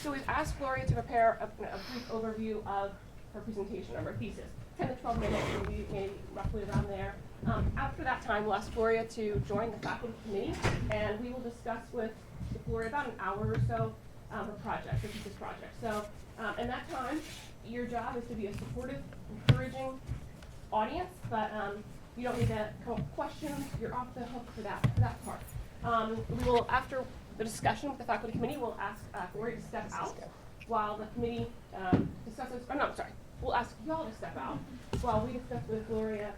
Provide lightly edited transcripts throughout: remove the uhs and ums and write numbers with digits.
So we've asked Gloria to prepare a brief overview of her presentation, of her thesis. 10 to 12 minutes, maybe roughly around there. After that time, we'll ask Gloria to join the faculty committee, and we will discuss with Gloria about an hour or so her project, the thesis project. So in that time, your job is to be a supportive, encouraging audience, but you don't need to come up with questions. You're off the hook for that part. We will, after the discussion with the faculty committee, we'll ask Gloria to step out while the committee discusses, oh no, sorry, we'll ask y'all to step out while we discuss with Gloria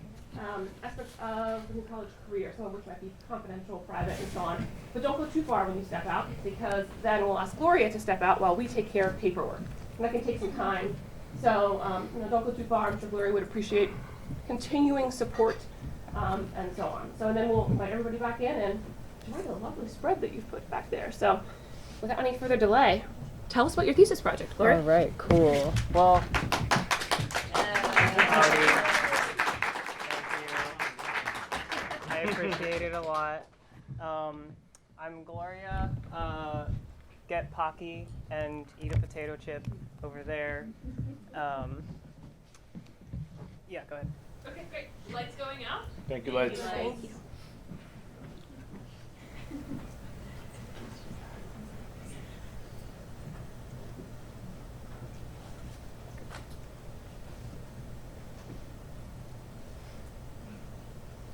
aspects of the new college career, some of which might be confidential, private, and so on. But don't go too far when you step out, because then we'll ask Gloria to step out while we take care of paperwork. And that can take some time. So don't go too far. I'm sure Gloria would appreciate continuing support and so on. So then we'll invite everybody back in and enjoy the lovely spread that you've put back there. So without any further delay, tell us about your thesis project, Gloria. All right, cool. Well, I appreciate it a lot. I'm Gloria. Get Pocky and eat a potato chip over there. Yeah, go ahead. Okay, great. Lights going out. Thank you, Lights. Thank you.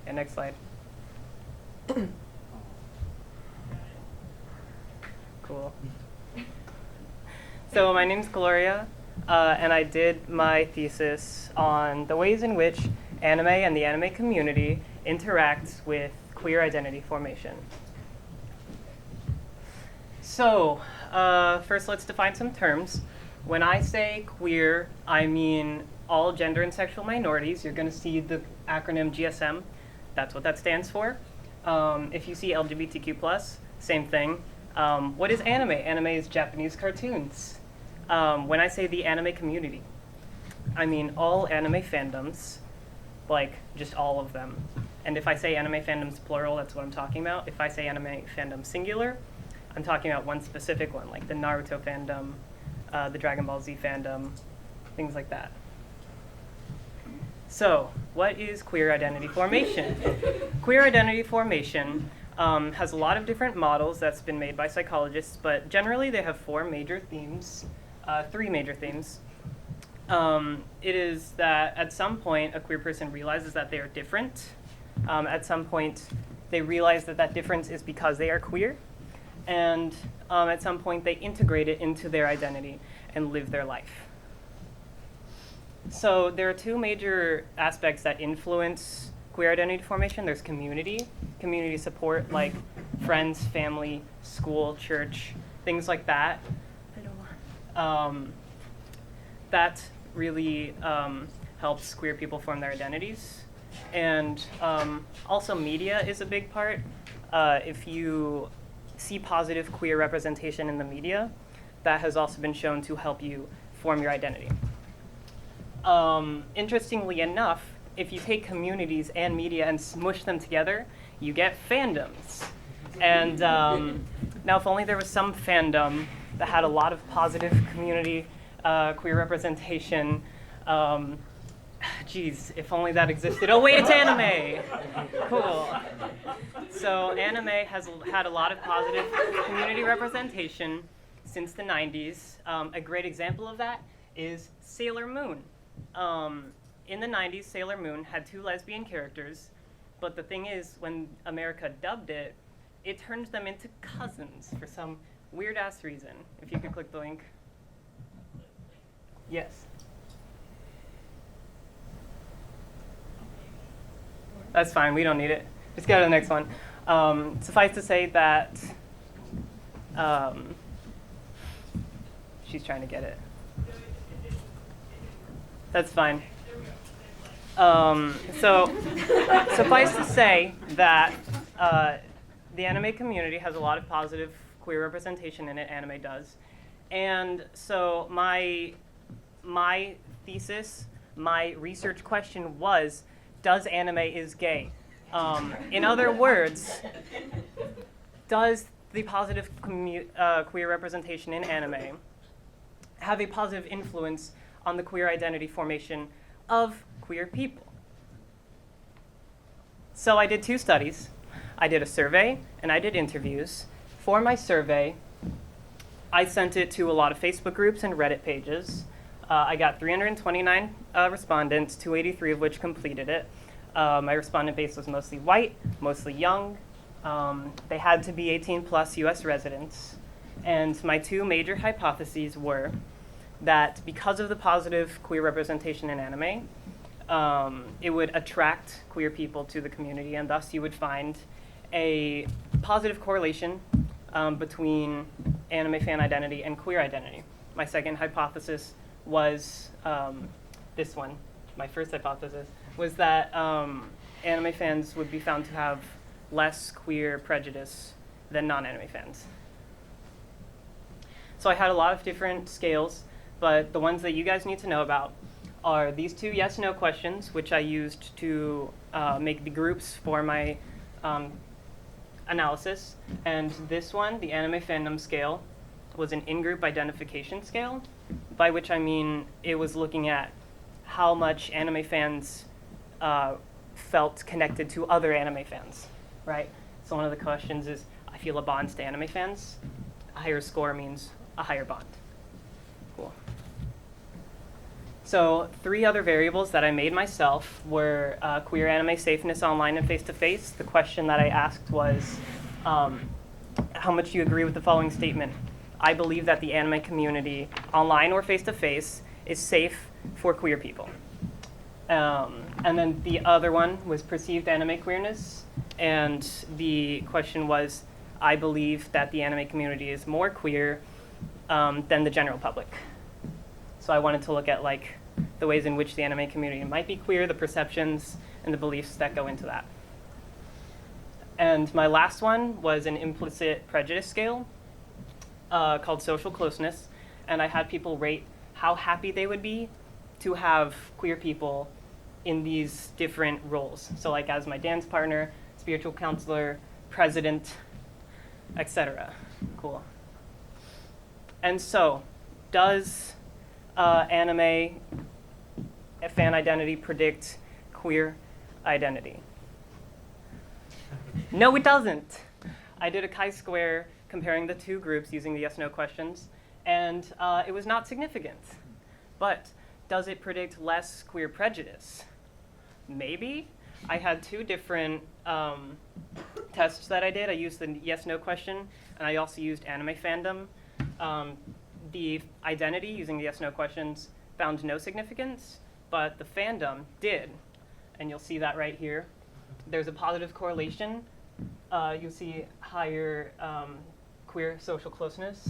And next slide. Cool. So my name's Gloria, and I did my thesis on the ways in which anime and the anime community interacts with queer identity formation. So first let's define some terms. When I say queer, I mean all gender and sexual minorities. You're going to see the acronym GSM. That's what that stands for. If you see LGBTQ+, same thing. What is anime? Anime is Japanese cartoons. When I say the anime community, I mean all anime fandoms, like just all of them. And if I say anime fandoms plural, that's what I'm talking about. If I say anime fandom singular, I'm talking about one specific one, like the Naruto fandom, the Dragon Ball Z fandom, things like that. So, what is queer identity formation? Queer identity formation has a lot of different models that's been made by psychologists, but generally they have three major themes. It is that at some point a queer person realizes that they are different. At some point they realize that that difference is because they are queer. And at some point they integrate it into their identity and live their life. So there are two major aspects that influence queer identity formation. There's community support, like friends, family, school, church, things like that. That really helps queer people form their identities. And also media is a big part. If you see positive queer representation in the media, that has also been shown to help you form your identity. Interestingly enough, if you take communities and media and smush them together, you get fandoms. And now if only there was some fandom that had a lot of positive community queer representation. Geez, if only that existed. Oh wait, it's anime! Cool. So anime has had a lot of positive community representation since the 90s. A great example of that is Sailor Moon. In the 90s, Sailor Moon had 2 lesbian characters, but the thing is, when America dubbed it, it turned them into cousins for some weird-ass reason. If you could click the link. Yes. That's fine, we don't need it. Just go to the next one. Suffice to say that she's trying to get it. That's fine. So suffice to say that the anime community has a lot of positive queer representation in it, anime does. And so my thesis, my research question was, does anime is gay? In other words, does the positive queer representation in anime have a positive influence on the queer identity formation of queer people. So I did 2 studies. I did a survey and I did interviews. For my survey, I sent it to a lot of Facebook groups and Reddit pages. I got 329 respondents, 283 of which completed it. My respondent base was mostly white, mostly young. They had to be 18 plus US residents. And my 2 major hypotheses were that because of the positive queer representation in anime, it would attract queer people to the community, and thus you would find a positive correlation between anime fan identity and queer identity. My second hypothesis was this one. My first hypothesis was that anime fans would be found to have less queer prejudice than non-anime fans. So I had a lot of different scales, but the ones that you guys need to know about are these 2 yes/no questions, which I used to make the groups for my analysis. And this one, the anime fandom scale, was an in-group identification scale, by which I mean it was looking at how much anime fans felt connected to other anime fans, right? So one of the questions is, I feel a bond to anime fans. A higher score means a higher bond. Cool. So 3 other variables that I made myself were queer anime safeness online and face-to-face. The question that I asked was, how much do you agree with the following statement? I believe that the anime community, online or face-to-face, is safe for queer people. And then the other one was perceived anime queerness. And the question was, I believe that the anime community is more queer than the general public. So I wanted to look at like the ways in which the anime community might be queer, the perceptions, and the beliefs that go into that. And my last one was an implicit prejudice scale called social closeness. And I had people rate how happy they would be to have queer people in these different roles. So like as my dance partner, spiritual counselor, president, etc. Cool. And so, does anime fan identity predict queer identity? No, it doesn't. I did a chi-square comparing the 2 groups using the yes/no questions, and it was not significant. But does it predict less queer prejudice? Maybe. I had 2 different tests that I did. I used the yes/no question, and I also used anime fandom. The identity using the yes/no questions found no significance, but the fandom did. And you'll see that right here. There's a positive correlation. You'll see higher queer social closeness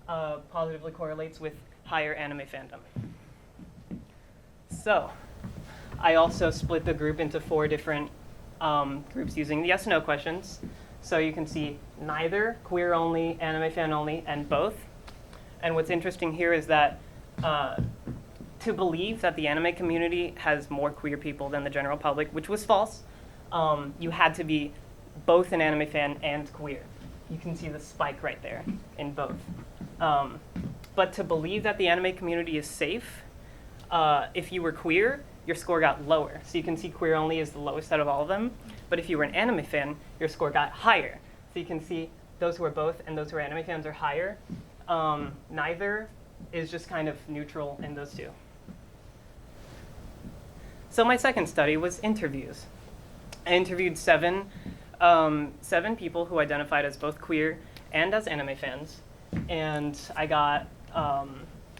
positively correlates with higher anime fandom. So I also split the group into 4 different groups using the yes/no questions. So you can see neither, queer only, anime fan only, and both. And what's interesting here is that to believe that the anime community has more queer people than the general public, which was false, you had to be both an anime fan and queer. You can see the spike right there in both. But to believe that the anime community is safe, if you were queer, your score got lower. So you can see queer only is the lowest out of all of them. But if you were an anime fan, your score got higher. So you can see those who are both and those who are anime fans are higher. Neither is just kind of neutral in those 2. So my second study was interviews. I interviewed 7 people who identified as both queer and as anime fans. And I got,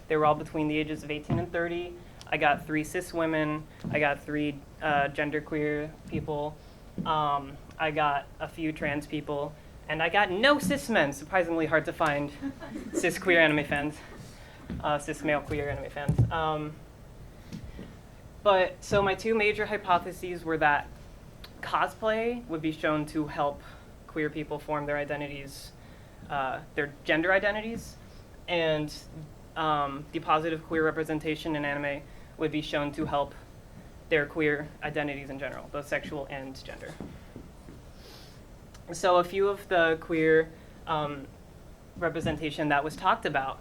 they were all between the ages of 18 and 30. I got 3 cis women. I got 3 genderqueer people. I got a few trans people. And I got no cis men. Surprisingly hard to find cis queer anime fans, cis male queer anime fans. But so my 2 major hypotheses were that cosplay would be shown to help queer people form their identities, their gender identities, and the positive queer representation in anime would be shown to help their queer identities in general, both sexual and gender. So a few of the queer representation that was talked about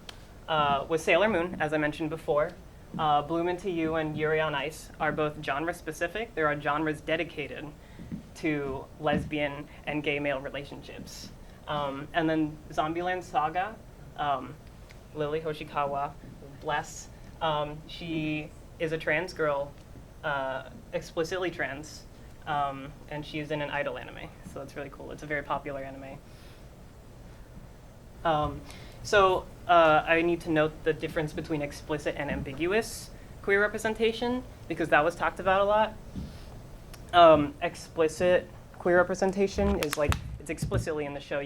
was Sailor Moon, as I mentioned before. Bloom Into You and Yuri on Ice are both genre-specific. There are genres dedicated to lesbian and gay male relationships. And then Zombieland Saga, Lily Hoshikawa, bless. She is a trans girl, explicitly trans, and she's in an idol anime. So that's really cool. It's a very popular anime. I need to note the difference between explicit and ambiguous queer representation, because that was talked about a lot. Explicit queer representation is like, it's explicitly in the show,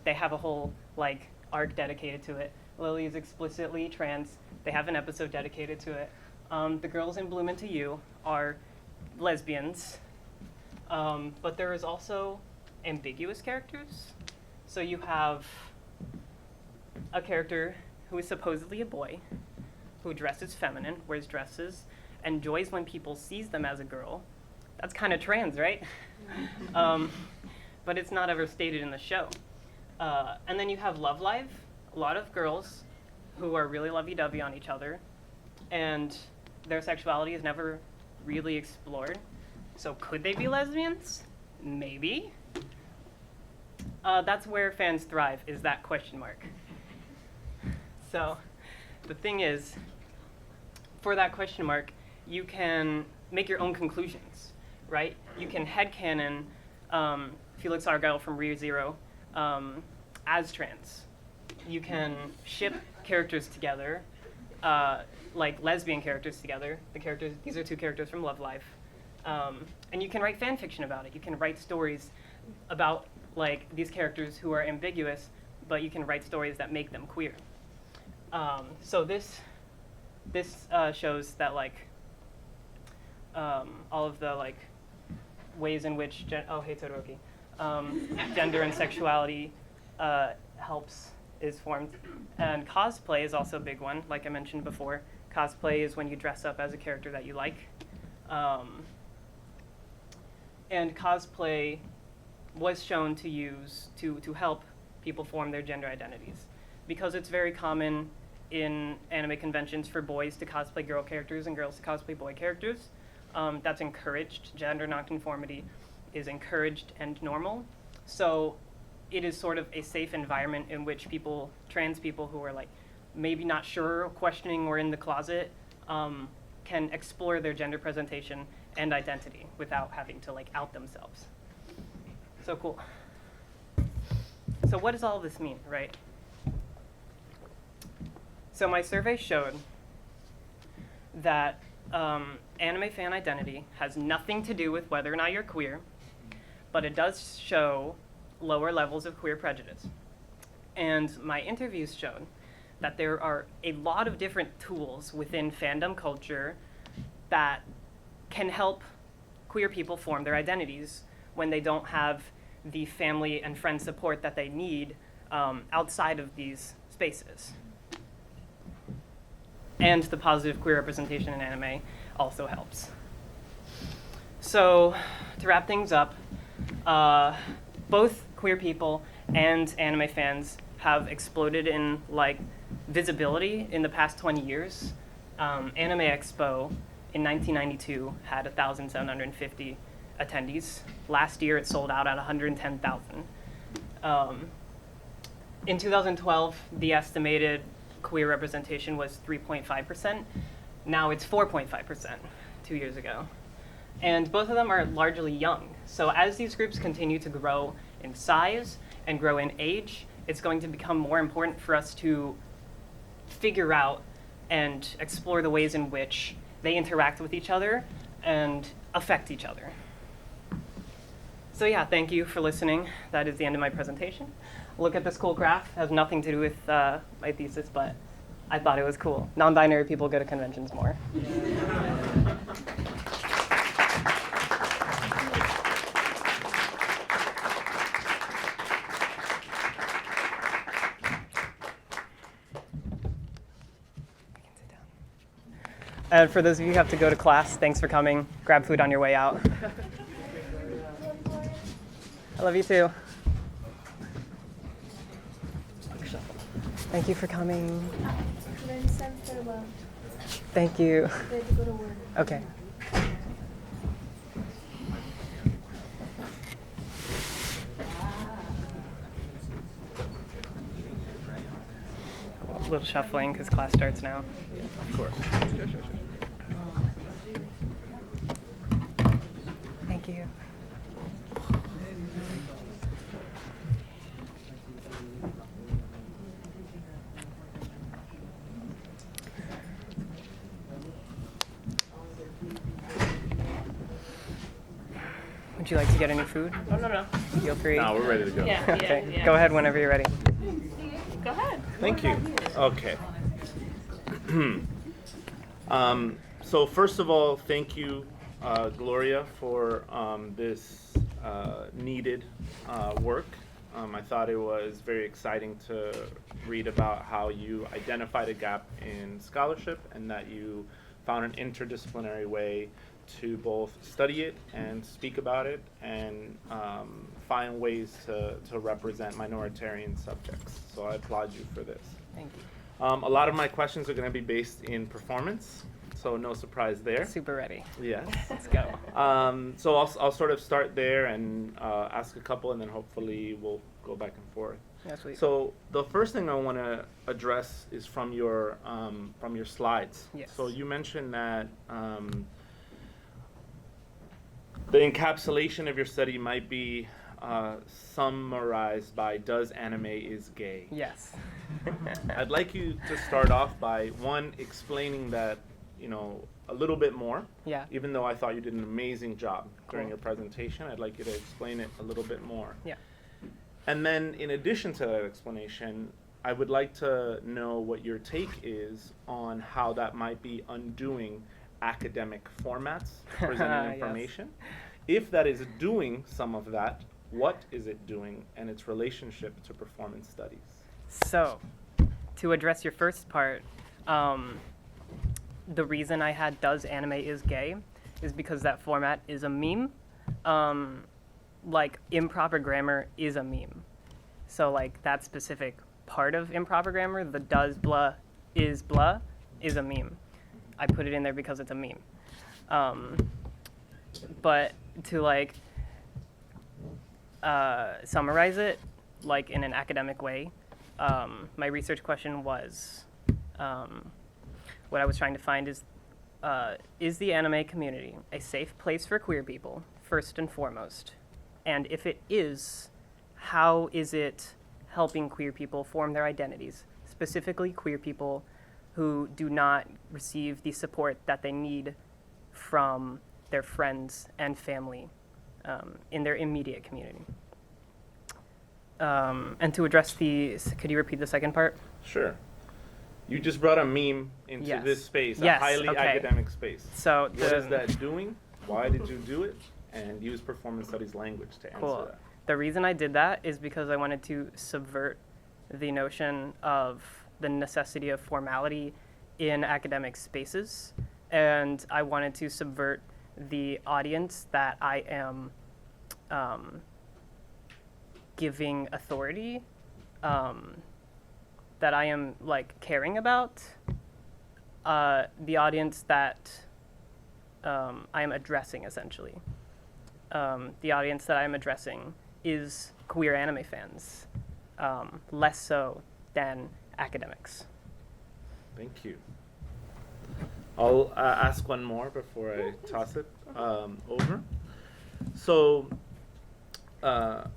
they have a whole like arc dedicated to it. Lily is explicitly trans, they have an episode dedicated to it. The girls in Bloom Into You are lesbians, but there is also ambiguous characters. So you have a character who is supposedly a boy, who dresses feminine, wears dresses, enjoys when people sees them as a girl. That's kind of trans, right? But it's not ever stated in the show. And then you have Love Live, a lot of girls who are really lovey-dovey on each other, and their sexuality is never really explored. So could they be lesbians? Maybe. That's where fans thrive, is that question mark. So the thing is, for that question mark, you can make your own conclusions, right? You can headcanon Felix Argyle from ReZero as trans. You can ship characters together, like lesbian characters together. These are two characters from Love Live. And you can write fan fiction about it. You can write stories about like these characters who are ambiguous, but you can write stories that make them queer. So this shows that like all of the like ways in which hey Todoroki, gender and sexuality is formed, and cosplay is also a big one. Like I mentioned before, cosplay is when you dress up as a character that you like, and cosplay was shown to use to help people form their gender identities, because it's very common in anime conventions for boys to cosplay girl characters and girls to cosplay boy characters. That's encouraged. Gender nonconformity is encouraged and normal. So it is sort of a safe environment in which trans people who are like maybe not sure, questioning, or in the closet, can explore their gender presentation and identity without having to like out themselves. So cool. So what does all of this mean, right? So my survey showed that anime fan identity has nothing to do with whether or not you're queer, but it does show lower levels of queer prejudice. And my interviews showed that there are a lot of different tools within fandom culture that can help queer people form their identities when they don't have the family and friend support that they need outside of these spaces. And the positive queer representation in anime also helps. So to wrap things up, both queer people and anime fans have exploded in like visibility in the past 20 years. Anime Expo in 1992 had 1,750 attendees. Last year it sold out at 110,000. In 2012, the estimated queer representation was 3.5%. Now it's 4.5% 2 years ago. And both of them are largely young. So as these groups continue to grow in size and grow in age, it's going to become more important for us to figure out and explore the ways in which they interact with each other and affect each other. So yeah, thank you for listening. That is the end of my presentation. Look at this cool graph. It has nothing to do with my thesis, but I thought it was cool. Non-binary people go to conventions more. And for those of you who have to go to class, thanks for coming. Grab food on your way out. I love you too. Quick shuffle. Thank you for coming. Then send farewell. Thank you. They have to go to work. Okay. A little shuffling because class starts now. Of course. Thank you. Would you like to get any food? Oh, no. Feel free. Now we're ready to go. Yeah, Okay, yeah. go ahead whenever you're ready. Go ahead. Thank you. Okay. So first of all, thank you, Gloria, for this needed work. I thought it was very exciting to read about how you identified a gap in scholarship and that you found an interdisciplinary way to both study it and speak about it and find ways to represent minoritarian subjects. So I applaud you for this. Thank you. A lot of my questions are going to be based in performance, so no surprise there. Super ready. Yes. Let's go. So I'll sort of start there and ask a couple, and then hopefully we'll go back and forth. Yes, we. So the first thing I want to address is from your slides. Yes. So you mentioned that the encapsulation of your study might be summarized by "Does anime is gay?" Yes. I'd like you to start off by one explaining that, a little bit more. Yeah. Even though I thought you did an amazing job during Cool. your presentation, I'd like you to explain it a little bit more. Yeah. And then, in addition to that explanation, I would like to know what your take is on how that might be undoing academic formats presenting Yes. information. If that is doing some of that, what is it doing and its relationship to performance studies? So, to address your first part, the reason I had "Does anime is gay" is because that format is a meme. Like, improper grammar is a meme. So, like, that specific part of improper grammar, the "does blah is a meme. I put it in there because it's a meme. But to, like, summarize it, like, in an academic way, my research question was, what I was trying to find is the anime community a safe place for queer people, first and foremost? And if it is, how is it helping queer people form their identities, specifically queer people who do not receive the support that they need from their friends and family in their immediate community? And to address could you repeat the second part? Sure. You just brought a meme into Yes. this space, Yes, a highly okay. academic space. So What is that doing? Why did you do it? And use performance studies language to answer Cool. that. The reason I did that is because I wanted to subvert the notion of the necessity of formality in academic spaces, and I wanted to subvert the audience that I am giving authority, that I am, like, caring about, the audience that I am addressing, essentially. The audience that I am addressing is queer anime fans, less so than academics. Thank you. I'll ask one more before I toss it over. So,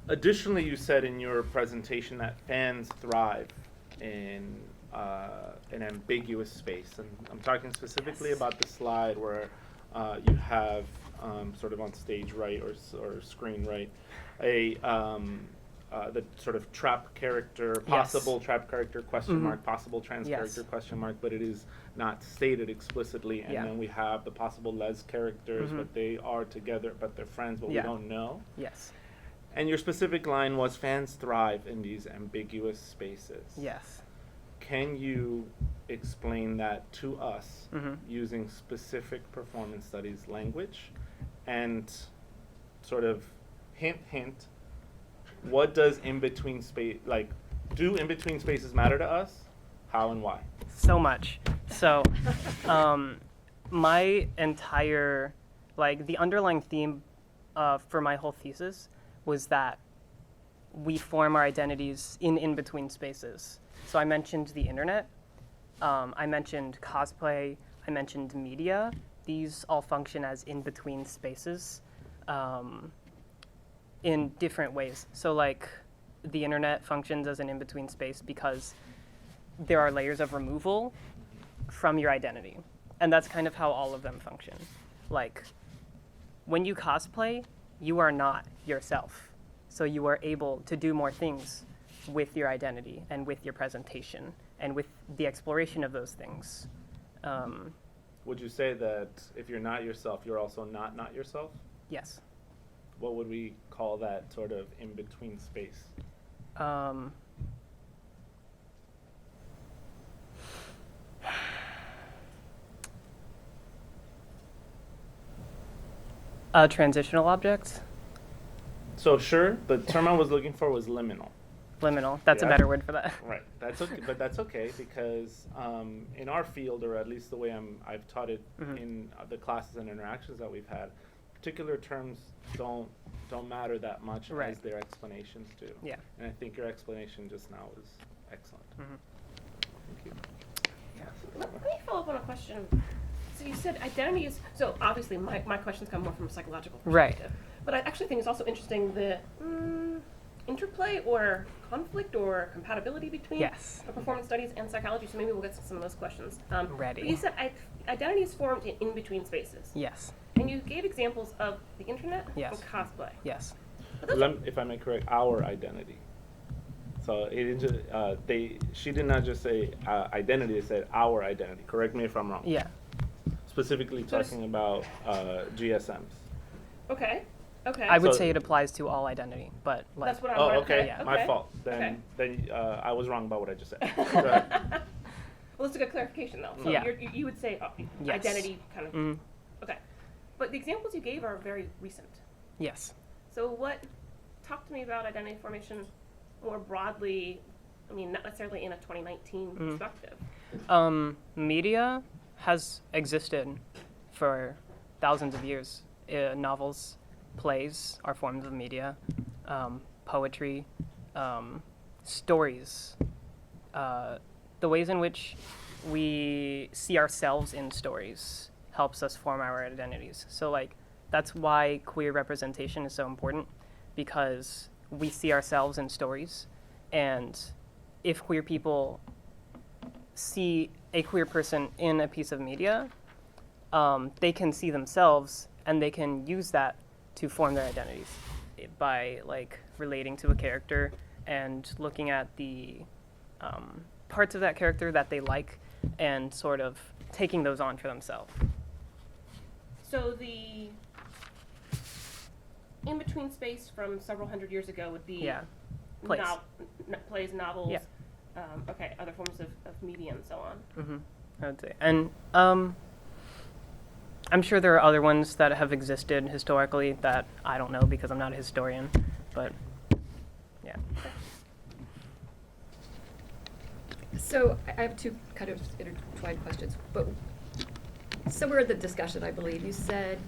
additionally, you said in your presentation that fans thrive in an ambiguous space, and I'm talking specifically Yes. about the slide where you have sort of on stage right or screen right the sort of trap character, possible trap character question mark, possible trans character question mark, but it is not stated explicitly. And then we have the possible les characters, but they are together, but they're friends, but we don't know. Yes. And your specific line was fans thrive in these ambiguous spaces. Yes. Can you explain that to us Mhm. using specific performance studies language and sort of hint, what does in between space, like do in-between spaces matter to us? How and why? So much. So, my entire, like, the underlying theme for my whole thesis was that we form our identities in in-between spaces. So I mentioned the internet, I mentioned cosplay, I mentioned media. These all function as in-between spaces in different ways. So like the internet functions as an in-between space because there are layers of removal from your identity. And that's kind of how all of them function. Like when you cosplay, you are not yourself. So you are able to do more things with your identity and with your presentation and with the exploration of those things. Would you say that if you're not yourself, you're also not yourself? Yes. What would we call that sort of in-between space? Transitional objects? So sure, the term I was looking for was liminal. Liminal. That's a Yeah. better word for that. Right. That's okay, but that's okay because in our field, or at least the way I've taught it in the classes and interactions that we've had, particular terms don't matter that much Right. as their explanations do. Yeah. And I think your explanation just now was excellent. Thank you. Let me follow up on a question. So you said identity is, so obviously my questions come more from a psychological Right. perspective. But I actually think it's also interesting the interplay or conflict or compatibility between Yes. performance studies and psychology. So maybe we'll get to some of those questions. Ready. But you said identity is formed in between spaces. Yes. And you gave examples of the internet Yes. and cosplay. Yes. But those If I may correct, our identity. So she did not just say identity; they said our identity. Correct me if I'm wrong. Yeah. Specifically So it's- talking about GSMs. Okay. Okay. I would So- say it applies to all identity, but like. That's what I Oh, wanted. okay. Yeah. My fault. Then I was wrong about what I just said. Go ahead. Well, let's do a clarification though. So Yeah. you would say Yes. identity kind of. Mhm. Okay. But the examples you gave are very recent. Yes. So talk to me about identity formation more broadly. I mean, not necessarily in a 2019 perspective. Media has existed for thousands of years. Novels, plays are forms of media. Poetry, stories. The ways in which we see ourselves in stories helps us form our identities. So like that's why queer representation is so important, because we see ourselves in stories, and if queer people see a queer person in a piece of media, they can see themselves and they can use that to form their identities by like relating to a character and looking at the parts of that character that they like and sort of taking those on for themselves. So the in-between space from several hundred years ago would be Yeah. Plays. Plays, novels, Yeah. Other forms of media and so on. I would say. And I'm sure there are other ones that have existed historically that I don't know because I'm not a historian, but yeah. So I have two kind of intertwined questions, but somewhere in the discussion, I believe, you said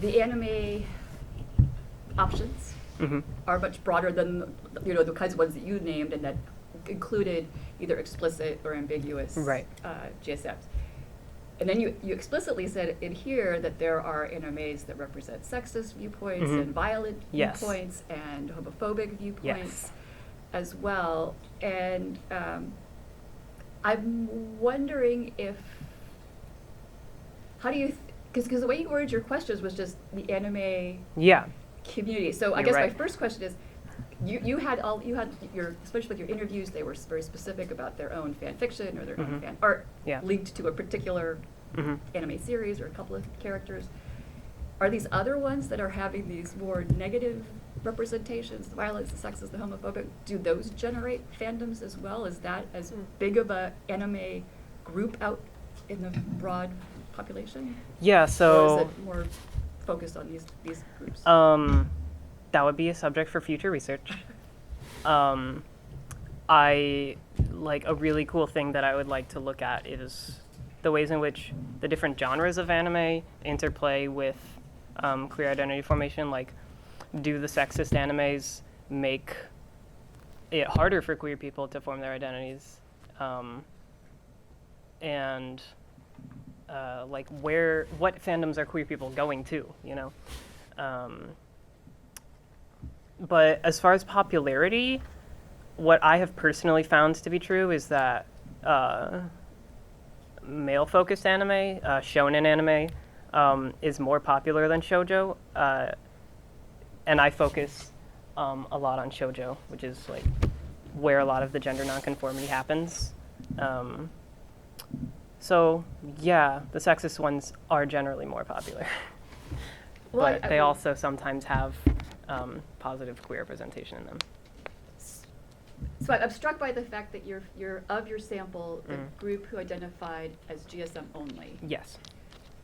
the anime options are much broader than the kinds of ones that you named, and that included either explicit or ambiguous Right. GSMs. And then you explicitly said in here that there are animes that represent sexist viewpoints and violent Yes. viewpoints and homophobic viewpoints Yes. as well. And I'm wondering how do you, because the way you worded your questions was just the anime Yeah. community. So I You're guess right. my first question is, you had your, especially with your interviews, they were very specific about their own fan fiction or their own fan art Yeah. linked to a particular anime series or a couple of characters. Are these other ones that are having these more negative representations, the violence, the sexist, the homophobic, do those generate fandoms as well? Is that as big of a anime group out in the broad population? Yeah, Or so is it more focused on these groups? that would be a subject for future research. I like a really cool thing that I would like to look at is the ways in which the different genres of anime interplay with queer identity formation. Like, do the sexist animes make it harder for queer people to form their identities? And like, what fandoms are queer people going to, you know? But as far as popularity, what I have personally found to be true is that male-focused anime, shonen anime, is more popular than shoujo, and I focus a lot on shoujo, which is like where a lot of the gender nonconformity happens. So yeah, the sexist ones are generally more popular, Well, but they also sometimes have positive queer representation in them. So I'm struck by the fact that you're of your sample, the group who identified as GSM only Yes.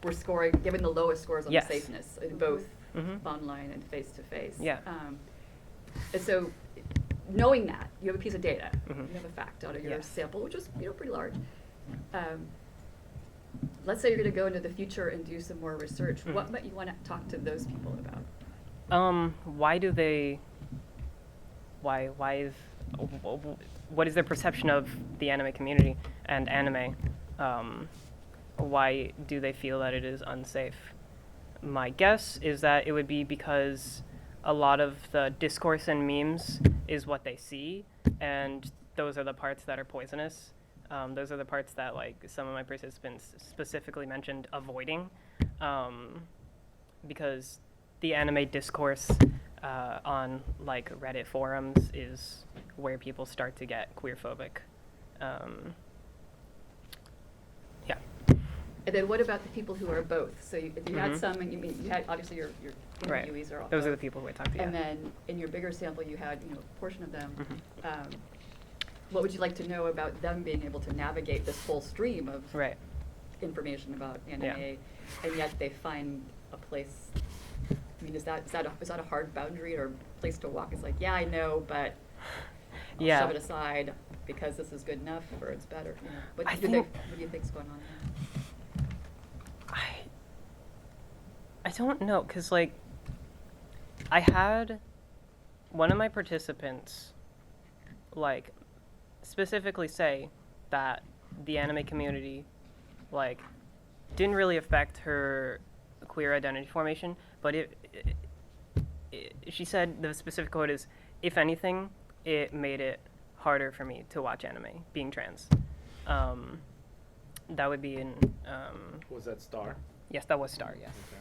were scoring, given the lowest scores on Yes. the safeness in both Mhm. online and face-to-face. Yeah. And so, knowing that, you have a piece of data, Mhm. you have a fact out of your Yes. sample, which is pretty large. Let's say you're going to go into the future and do some more research. Mhm. What might you want to talk to those people about? What is their perception of the anime community and anime? Why do they feel that it is unsafe? My guess is that it would be because a lot of the discourse and memes is what they see, and those are the parts that are poisonous. Those are the parts that, like, some of my participants specifically mentioned avoiding, because the anime discourse on, like, Reddit forums is where people start to get queerphobic. Yeah. And then what about the people who are both? So you had Mhm. some, and you had obviously your Right. interviewees are all Those are the both. people who I talked to. Yeah. And then in your bigger sample, you had a portion of them. Mhm. What would you like to know about them being able to navigate this whole stream of Right. information about anime, Yeah. and yet they find a place? I mean, is that a hard boundary or place to walk? It's like, yeah, I know, but I'll Yeah. shove it aside because this is good enough or it's better. What I do think- what do you think's going on there? I don't know, because, like, I had one of my participants, like, specifically say that the anime community, like, didn't really affect her queer identity formation, but she said the specific quote is, if anything, it made it harder for me to watch anime, being trans. That would be in, Was that Star? yes, that was Star, yeah. Okay.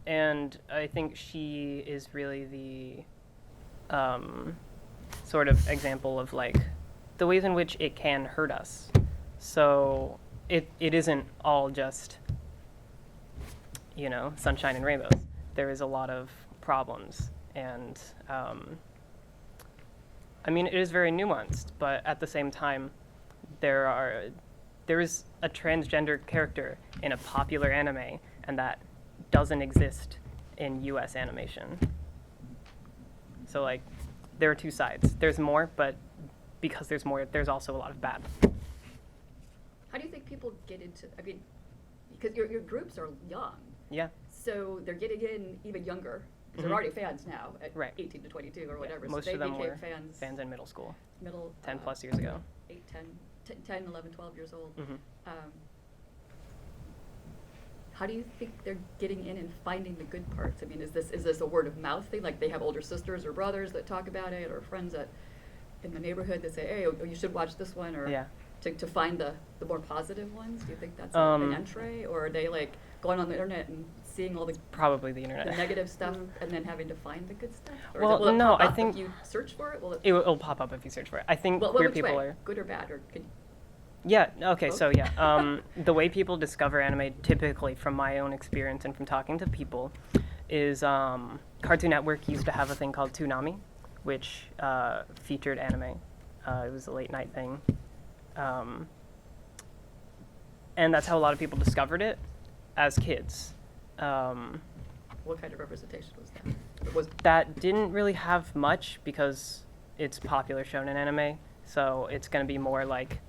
And I think she is really the sort of example of, like, the ways in which it can hurt us. So it isn't all just, sunshine and rainbows. There is a lot of problems. And I mean, it is very nuanced, but at the same time, there is a transgender character in a popular anime, and that doesn't exist in US animation. So, like, there are two sides. There's more, but because there's more, there's also a lot of bad. How do you think people get into? I mean, because your groups are young, Yeah. so they're getting in even younger. 'Cause Mhm. they're already fans now at Right. 18 to 22 or Yeah, whatever. most so they of them became were fans in middle school, middle 10 plus years ago. 8, 10, 11, 12 years old. Mhm. How do you think they're getting in and finding the good parts? I mean, is this a word of mouth thing? Like they have older sisters or brothers that talk about it, or friends in the neighborhood that say, "Hey, you should watch this one," or Yeah. to find the more positive ones? Do you think that's an Um, entree, or are they like going on the internet and seeing all the Probably the internet. negative stuff and then having to find the good stuff? Or Well, will it no, pop I up think- if you search for it. Will it? It'll pop up if you search for it. I think Well, queer which people way? are. Good or bad, or Yeah, okay, Both? so yeah. The way people discover anime, typically from my own experience and from talking to people, is Cartoon Network used to have a thing called Toonami, which featured anime. It was a late night thing. And that's how a lot of people discovered it as kids. what kind of representation was that? Was That didn't really have much because it's popular shonen anime, so it's going to be more like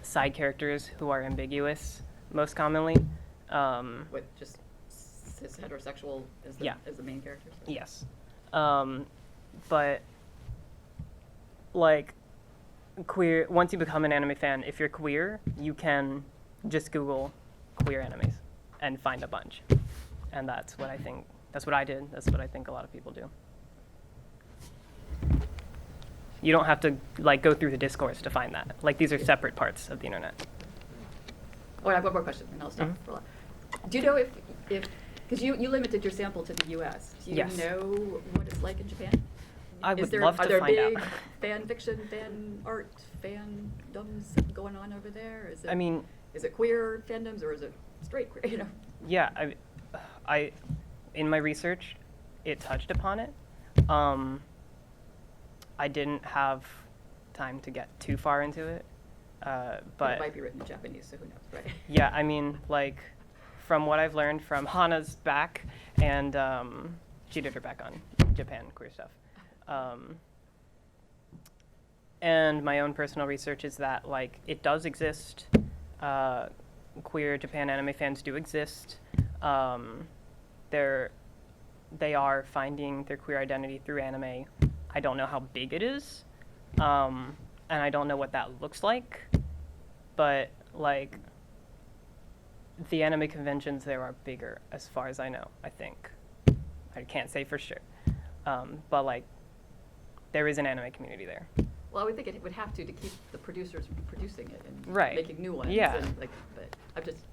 side characters who are ambiguous most commonly. What, just cis heterosexual as Yeah. as the main characters? Yes. But like queer, once you become an anime fan, if you're queer, you can just Google queer animes and find a bunch. And that's what I think, that's what I did. That's what I think a lot of people do. You don't have to like go through the discourse to find that. Like these are separate parts of the internet. Oh, I have one more question, and I'll stop Mhm. for a lot. Do you know if because you limited your sample to the U.S. Do you Yes. know what it's like in Japan? I would Are love to there find big out. fan fiction, fan art, fandoms going on over there? Is it, I mean, is it queer fandoms or is it straight queer? You know. yeah, I, in my research, it touched upon it. I didn't have time to get too far into it, but It might be written in Japanese, so who knows, right? yeah, I mean, like, from what I've learned from Hana's back, and she did her back on Japan queer stuff. And my own personal research is that, like, it does exist. Queer Japan anime fans do exist. They are finding their queer identity through anime. I don't know how big it is, and I don't know what that looks like, but, like, the anime conventions there are bigger, as far as I know, I think. I can't say for sure. But, like, there is an anime community there. Well, I would think it would have to keep the producers from producing it and Right. making new ones. Yeah. And, like, but I'm just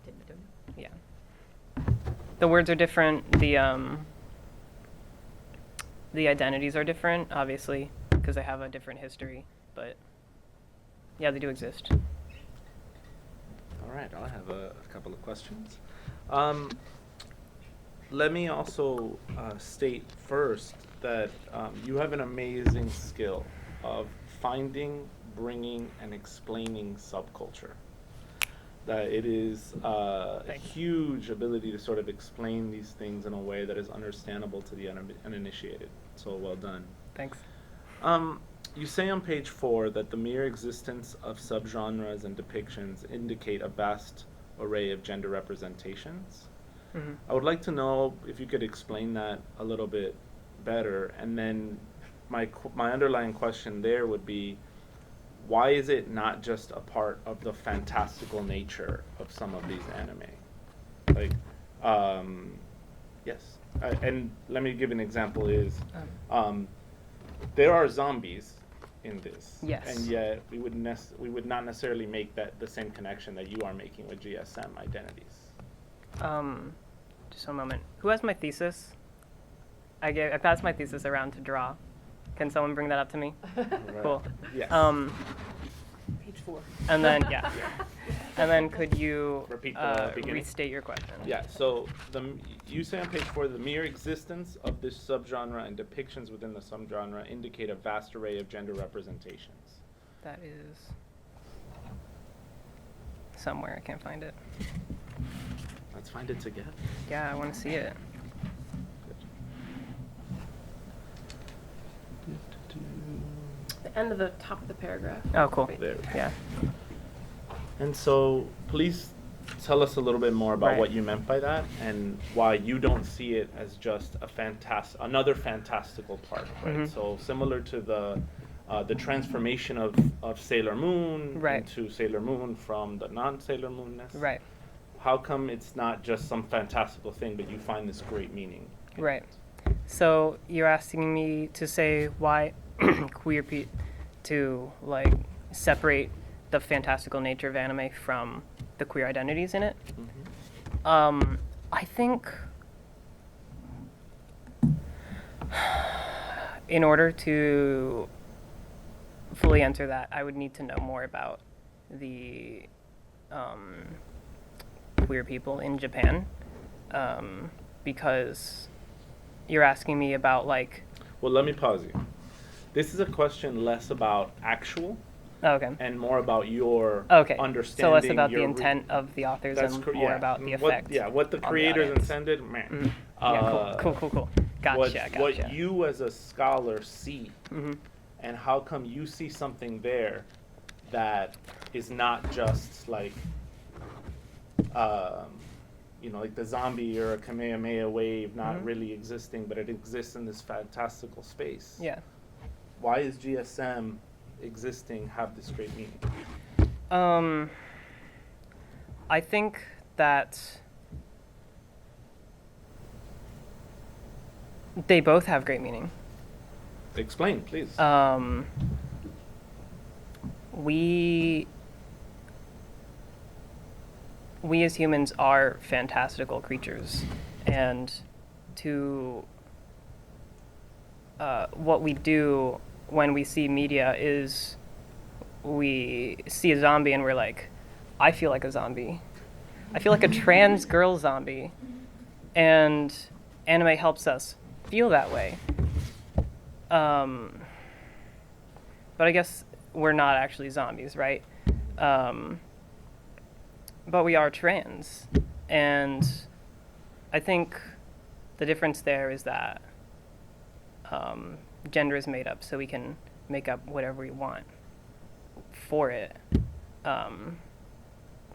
didn't know. Yeah. The words are different. The identities are different, obviously, because they have a different history. But, yeah, they do exist. All right, I have a couple of questions. Let me also state first that you have an amazing skill of finding, bringing, and explaining subculture. That it is a huge ability to sort of explain these things in a way that is understandable to the uninitiated. So well done. Thanks. You say on page 4 that the mere existence of subgenres and depictions indicate a vast array of gender representations. Mm-hmm. I would like to know if you could explain that a little bit better. And then my underlying question there would be, why is it not just a part of the fantastical nature of some of these anime? Like, yes. And let me give an example is, there are zombies in this. Yes. And yet we would not necessarily make the same connection that you are making with GSM identities. Just one moment. Who has my thesis? I passed my thesis around to draw. Can someone bring that up to me? Right. Cool. Yes. Page 4. And then, yeah. And then could you Repeat the beginning. restate your question? Yeah, so you say on page 4, the mere existence of this subgenre and depictions within the subgenre indicate a vast array of gender representations. That is somewhere. I can't find it. Let's find it together. Yeah, I want to see it. The end of the top of the paragraph. Oh, cool. There. Yeah. And so please tell us a little bit more about Right. what you meant by that and why you don't see it as just another fantastical part, right? Mhm. So similar to the transformation of Sailor Moon Right. into Sailor Moon from the non-Sailor Moonness. Right. How come it's not just some fantastical thing, but you find this great meaning? in Right. it? So you're asking me to say why to like separate the fantastical nature of anime from the queer identities in it. Mhm. I think in order to fully answer that, I would need to know more about the queer people in Japan, because you're asking me about like. Well, let me pause you. This is a question less about actual Oh, okay. and more about your Okay. understanding. So less about the your intent of the authors and cor- more yeah. about the What- effect. what the on the creators audience. intended. Meh. Mhm. Yeah, cool. Gotcha. what Gotcha. you as a scholar see Mhm. and how come you see something there that is not just like, like the zombie or a Kamehameha wave not really existing, but it exists in this fantastical space. Yeah. Why is GSM existing have this great meaning? I think that they both have great meaning. Explain, please. We as humans are fantastical creatures, and what we do when we see media is we see a zombie and we're like, I feel like a zombie. I feel like a trans girl zombie. And anime helps us feel that way. But I guess we're not actually zombies, right? But we are trans. And I think the difference there is that gender is made up, so we can make up whatever we want for it.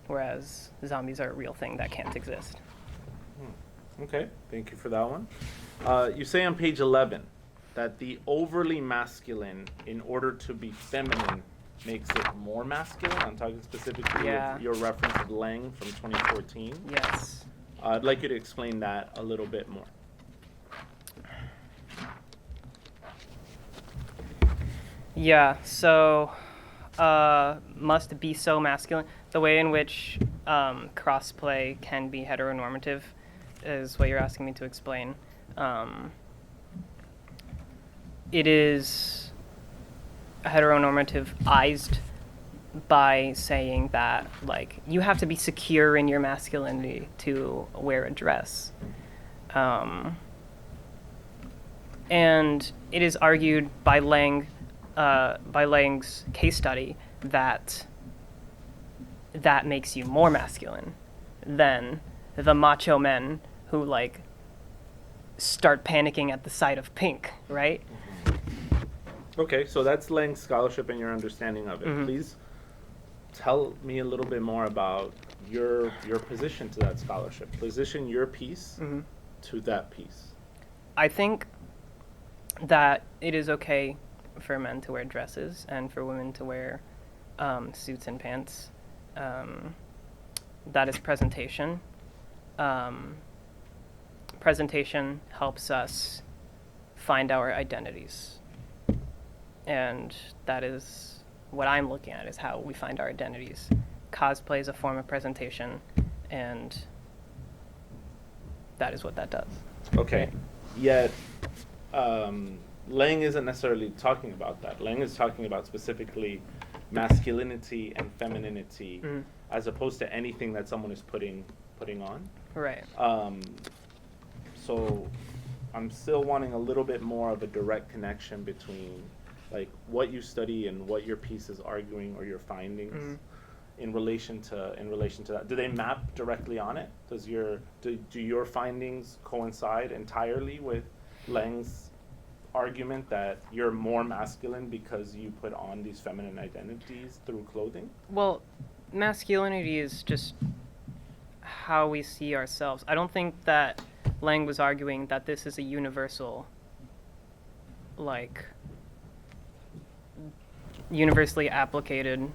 Whereas zombies are a real thing that can't exist. Okay, thank you for that one. You say on page 11 that the overly masculine, in order to be feminine, makes it more masculine. I'm talking specifically of your reference to Lang from 2014. Yes. I'd like you to explain that a little bit more. Yeah, so must be so masculine. The way in which crossplay can be heteronormative is what you're asking me to explain. It is heteronormativized by saying that, like, you have to be secure in your masculinity to wear a dress. And it is argued by Lang's case study that makes you more masculine than the macho men who, like, start panicking at the sight of pink, right? Okay, so that's Lang's scholarship and your understanding of it. Mhm. Please tell me a little bit more about your position to that scholarship. Position your piece to that piece. I think that it is okay for men to wear dresses and for women to wear suits and pants. That is presentation. Presentation helps us find our identities. And that is what I'm looking at, is how we find our identities. Cosplay is a form of presentation, and that is what that does. Okay, yet Lang isn't necessarily talking about that. Lang is talking about specifically masculinity and femininity, as opposed to anything that someone is putting on. Right. So I'm still wanting a little bit more of a direct connection between, like, what you study and what your piece is arguing, or your findings in relation to that. Do they map directly on it? Do your findings coincide entirely with Lang's argument that you're more masculine because you put on these feminine identities through clothing? Well, masculinity is just how we see ourselves. I don't think that Lang was arguing that this is a universal, like, universally applicated,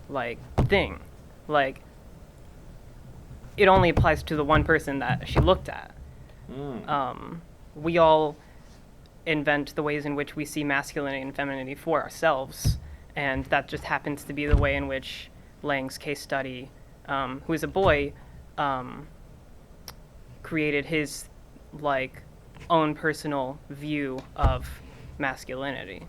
like, thing. Like, it only applies to the one person that she looked at. We all invent the ways in which we see masculinity and femininity for ourselves, and that just happens to be the way in which Lang's case study, who is a boy, created his, like, own personal view of masculinity.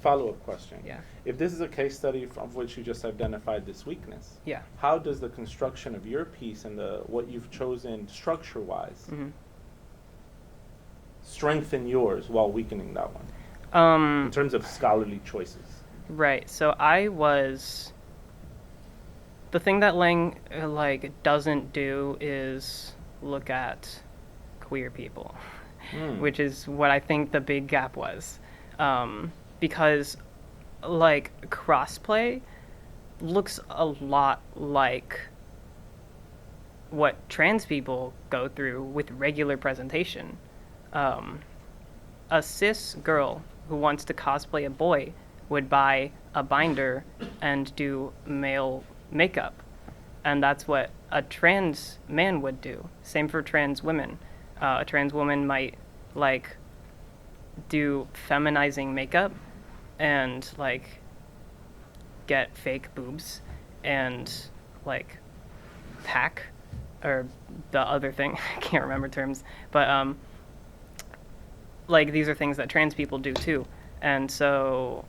Follow-up question. Yeah. If this is a case study from which you just identified this weakness, Yeah. how does the construction of your piece and what you've chosen structure-wise strengthen yours while weakening that one? In terms of scholarly choices. Right. So the thing that Lang doesn't do is look at queer people, which is what I think the big gap was. because like crossplay looks a lot like what trans people go through with regular presentation. A cis girl who wants to cosplay a boy would buy a binder and do male makeup. And that's what a trans man would do. Same for trans women. A trans woman might like do feminizing makeup and like get fake boobs and like pack or the other thing. I can't remember terms, but like these are things that trans people do too. And so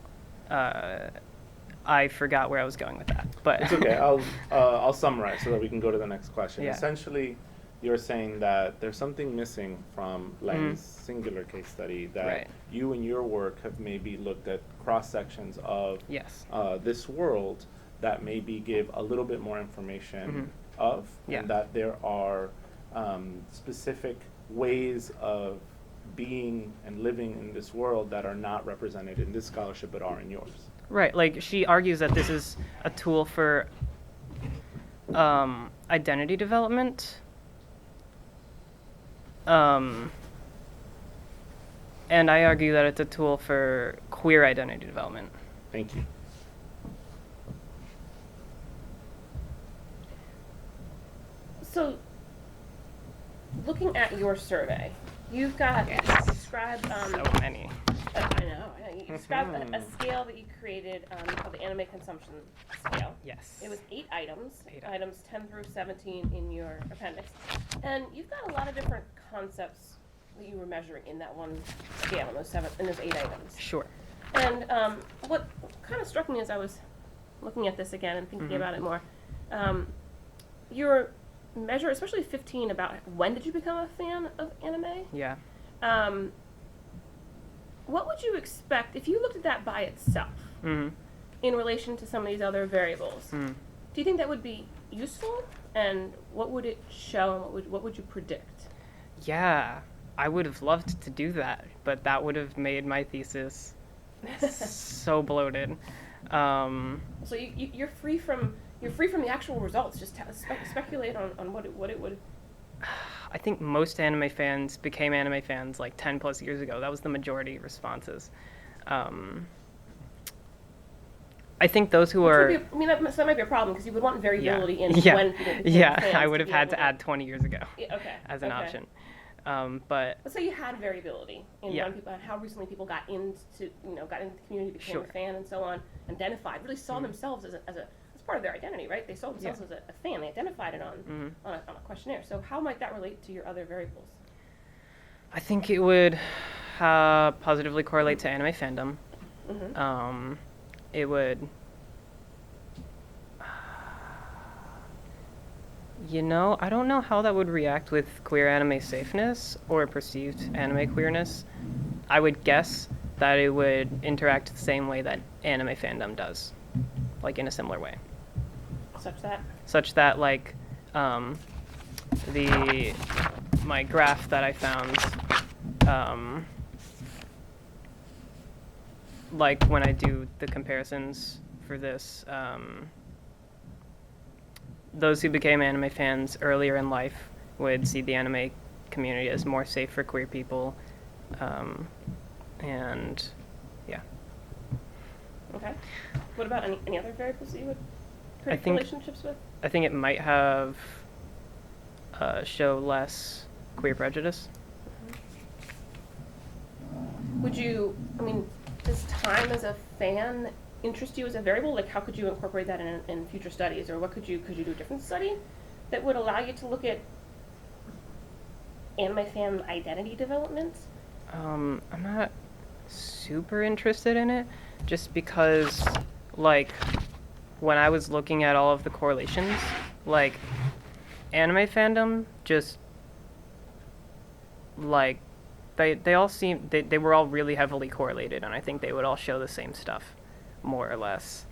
I forgot where I was going with that, but It's okay. I'll summarize so that we can go to the next question. Yeah. Essentially, you're saying that there's something missing from Len's singular case study, that Right. you in your work have maybe looked at cross sections of yes. this world that maybe give a little bit more information of, Yeah. and that there are specific ways of being and living in this world that are not represented in this scholarship but are in yours. Right, like she argues that this is a tool for identity development. And I argue that it's a tool for queer identity development. Thank you. So, looking at your survey, you've got described. So many. I know. You described a scale that you created called the anime consumption scale. Yes. It was 8 items, 8 items 10 through 17 in your appendix. And you've got a lot of different concepts that you were measuring in that one scale, in those 8 items. Sure. And what kind of struck me as I was looking at this again and thinking about it more, your measure, especially 15, about when did you become a fan of anime? Yeah. What would you expect if you looked at that by itself in relation to some of these other variables? Do you think that would be useful? And what would it show? And what would you predict? Yeah, I would have loved to do that, but that would have made my thesis so bloated. So you're free from the actual results. Just speculate on what it would. I think most anime fans became anime fans like 10 plus years ago. That was the majority of responses. I think those who are... that might be a problem because you would want variability in yeah. when people became Yeah, fans I would have be had able to add 20 years ago Okay. as an okay. option. But Let's say you had variability in Yeah. when people, how recently people got into the community, became Sure. a fan, and so on, identified, really saw themselves as part of their identity, right? They saw themselves as a fan. They identified it on a questionnaire. So how might that relate to your other variables? I think it would positively correlate to anime fandom. It would... I don't know how that would react with queer anime safeness or perceived anime queerness. I would guess that it would interact the same way that anime fandom does, like in a similar way. Such that, like, my graph that I found, like when I do the comparisons for this, those who became anime fans earlier in life would see the anime community as more safe for queer people, and yeah. Okay. What about any other variables that you would predict think- relationships with? I think it might have show less queer prejudice. Does time as a fan interest you as a variable? Like, how could you incorporate that in future studies, or what could you do a different study that would allow you to look at anime fan identity development? I'm not super interested in it, just because, like, when I was looking at all of the correlations, like, anime fandom just, like, they all seem, they were all really heavily correlated, and I think they would all show the same stuff, more or less.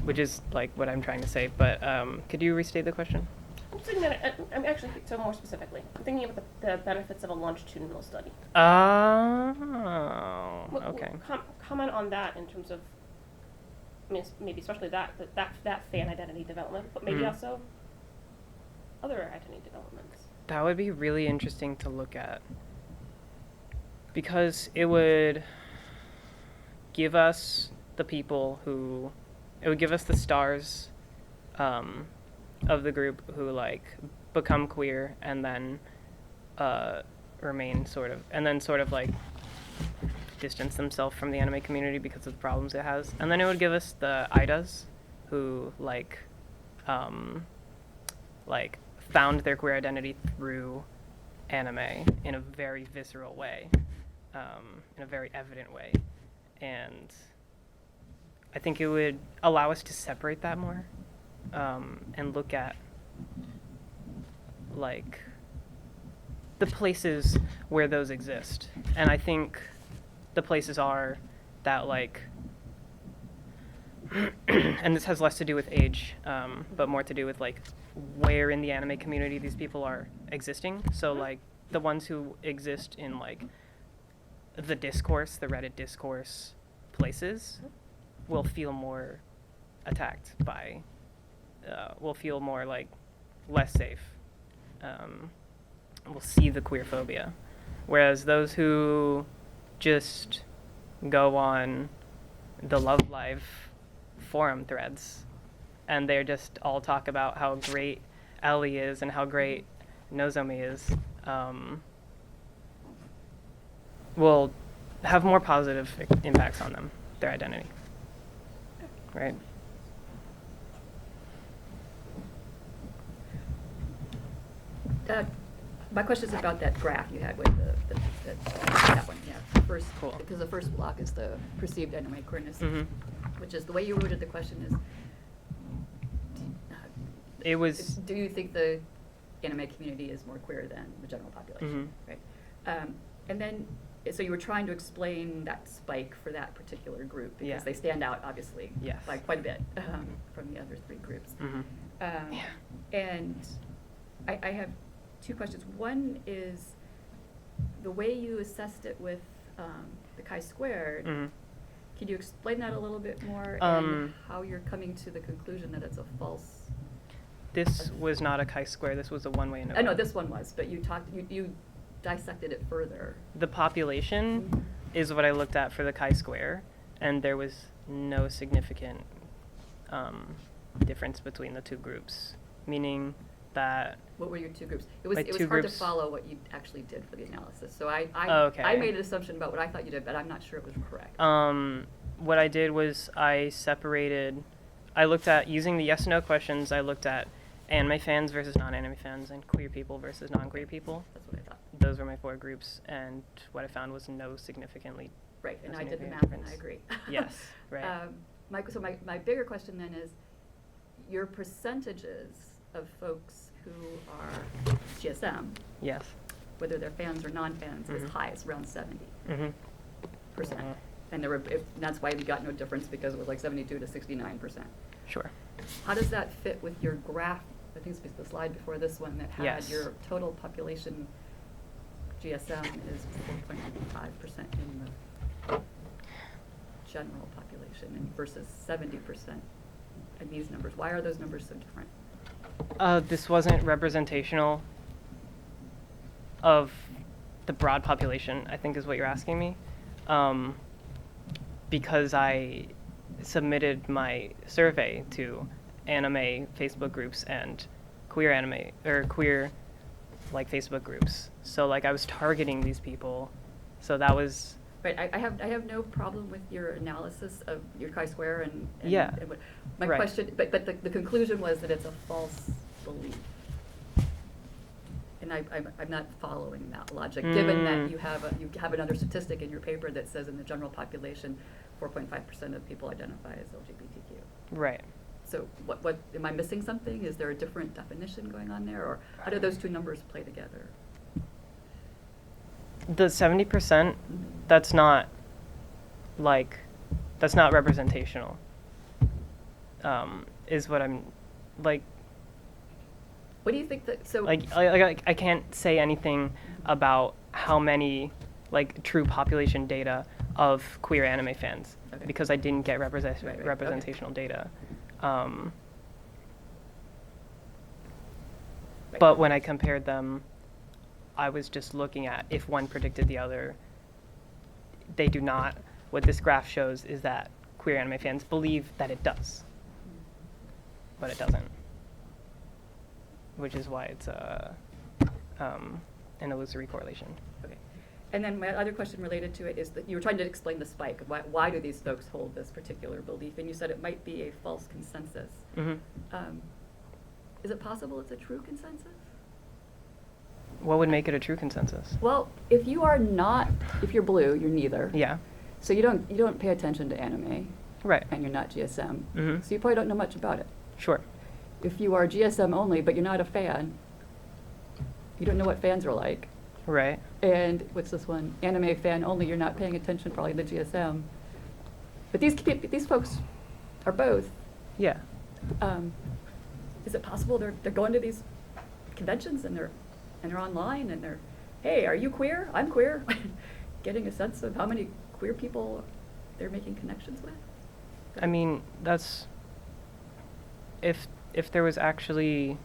Which is, like, what I'm trying to say, but could you restate the question? I'm just thinking that, I'm actually, so more specifically, I'm thinking about the benefits of a longitudinal study. Oh, okay. Comment on that in terms of, I mean, maybe especially that fan identity development, but maybe Mhm. also other identity developments. That would be really interesting to look at. Because it would give us the people who, it would give us the stars of the group who like become queer and then remain sort of like distance themselves from the anime community because of the problems it has. And then it would give us the idas who like found their queer identity through anime in a very visceral way, in a very evident way. And I think it would allow us to separate that more, and look at like the places where those exist. And I think the places are that like and this has less to do with age, but more to do with like where in the anime community these people are existing. So like the ones who exist in like the discourse, the Reddit discourse places will feel more attacked by, will feel more like less safe. Will see the queer phobia. Whereas those who just go on the Love Live forum threads and they're just all talk about how great Ellie is and how great Nozomi is, will have more positive impacts on them, their identity. Right? My question is about that graph you had with that one, yeah. The first, Cool. because the first block is the perceived anime queerness, Mhm. which is the way you worded the question is, It was. do you think the anime community is more queer than the general population? Mhm. Right. And then, so you were trying to explain that spike for that particular group because Yeah. they stand out, obviously, Yes. by quite a bit from the other three groups. Mhm. Yeah. And I have two questions. One is the way you assessed it with the chi-squared. Mhm. Could you explain that a little bit more and how you're coming to the conclusion that it's a false? This was not a chi-square. This was a one-way I know interval. this one was, but you dissected it further. The population is what I looked at for the chi-square, and there was no significant difference between the two groups, meaning that. What were your two groups? It was My it was two hard groups- to follow what you actually did for the analysis. So I Okay. made an assumption about what I thought you did, but I'm not sure it was correct. What I did was I looked at, using the yes/no questions, I looked at anime fans versus non-anime fans and queer people versus non-queer people. That's what I thought. Those were my four groups, and what I found was no significantly. Right, and no I did the significant math and I difference. agree. Yes, right. So my bigger question then is, your percentages of folks who are GSM, Yes. whether they're fans or non-fans, is Mhm. high, it's around 70%. Mhm. And that's why we got no difference, because it was like 72 to 69%. Sure. How does that fit with your graph? I think it's the slide before this one that had Yes. your total population GSM is 4.5% in the general population and versus 70% in these numbers. Why are those numbers so different? This wasn't representational of the broad population, I think is what you're asking me. Because I submitted my survey to anime Facebook groups and queer anime, or queer, like, Facebook groups. So, like, I was targeting these people. So that was... Right, I have no problem with your analysis of your chi-square and Yeah. and what, my Right. question, but the conclusion was that it's a false belief. And I'm not following that logic, given that you have another statistic in your paper that says in the general population, 4.5% of people identify as LGBTQ. Right. So what, am I missing something? Is there a different definition going on there, or how do those two numbers play together? The 70%, that's not representational, is what I'm, like, What do you think that, so? I can't say anything about how many like true population data of queer anime fans Okay. because I didn't get Right, okay. representational data. Right. But when I compared them, I was just looking at if one predicted the other. They do not. What this graph shows is that queer anime fans believe that it does, but it doesn't. Which is why it's an illusory correlation. Okay. And then my other question related to it is that you were trying to explain the spike. Why do these folks hold this particular belief? And you said it might be a false consensus. Mm-hmm. Is it possible it's a true consensus? What would make it a true consensus? Well, if you are not, if you're blue, you're neither. Yeah. So you don't pay attention to anime, Right. and you're not GSM. Mm-hmm. So you probably don't know much about it. Sure. If you are GSM only, but you're not a fan, you don't know what fans are like. Right. And what's this one? Anime fan only, you're not paying attention probably to GSM. But these folks are both. Yeah. Is it possible they're going to these conventions and they're online and they're, hey, are you queer? I'm queer. Getting a sense of how many queer people they're making connections with? I mean, that's if there was actually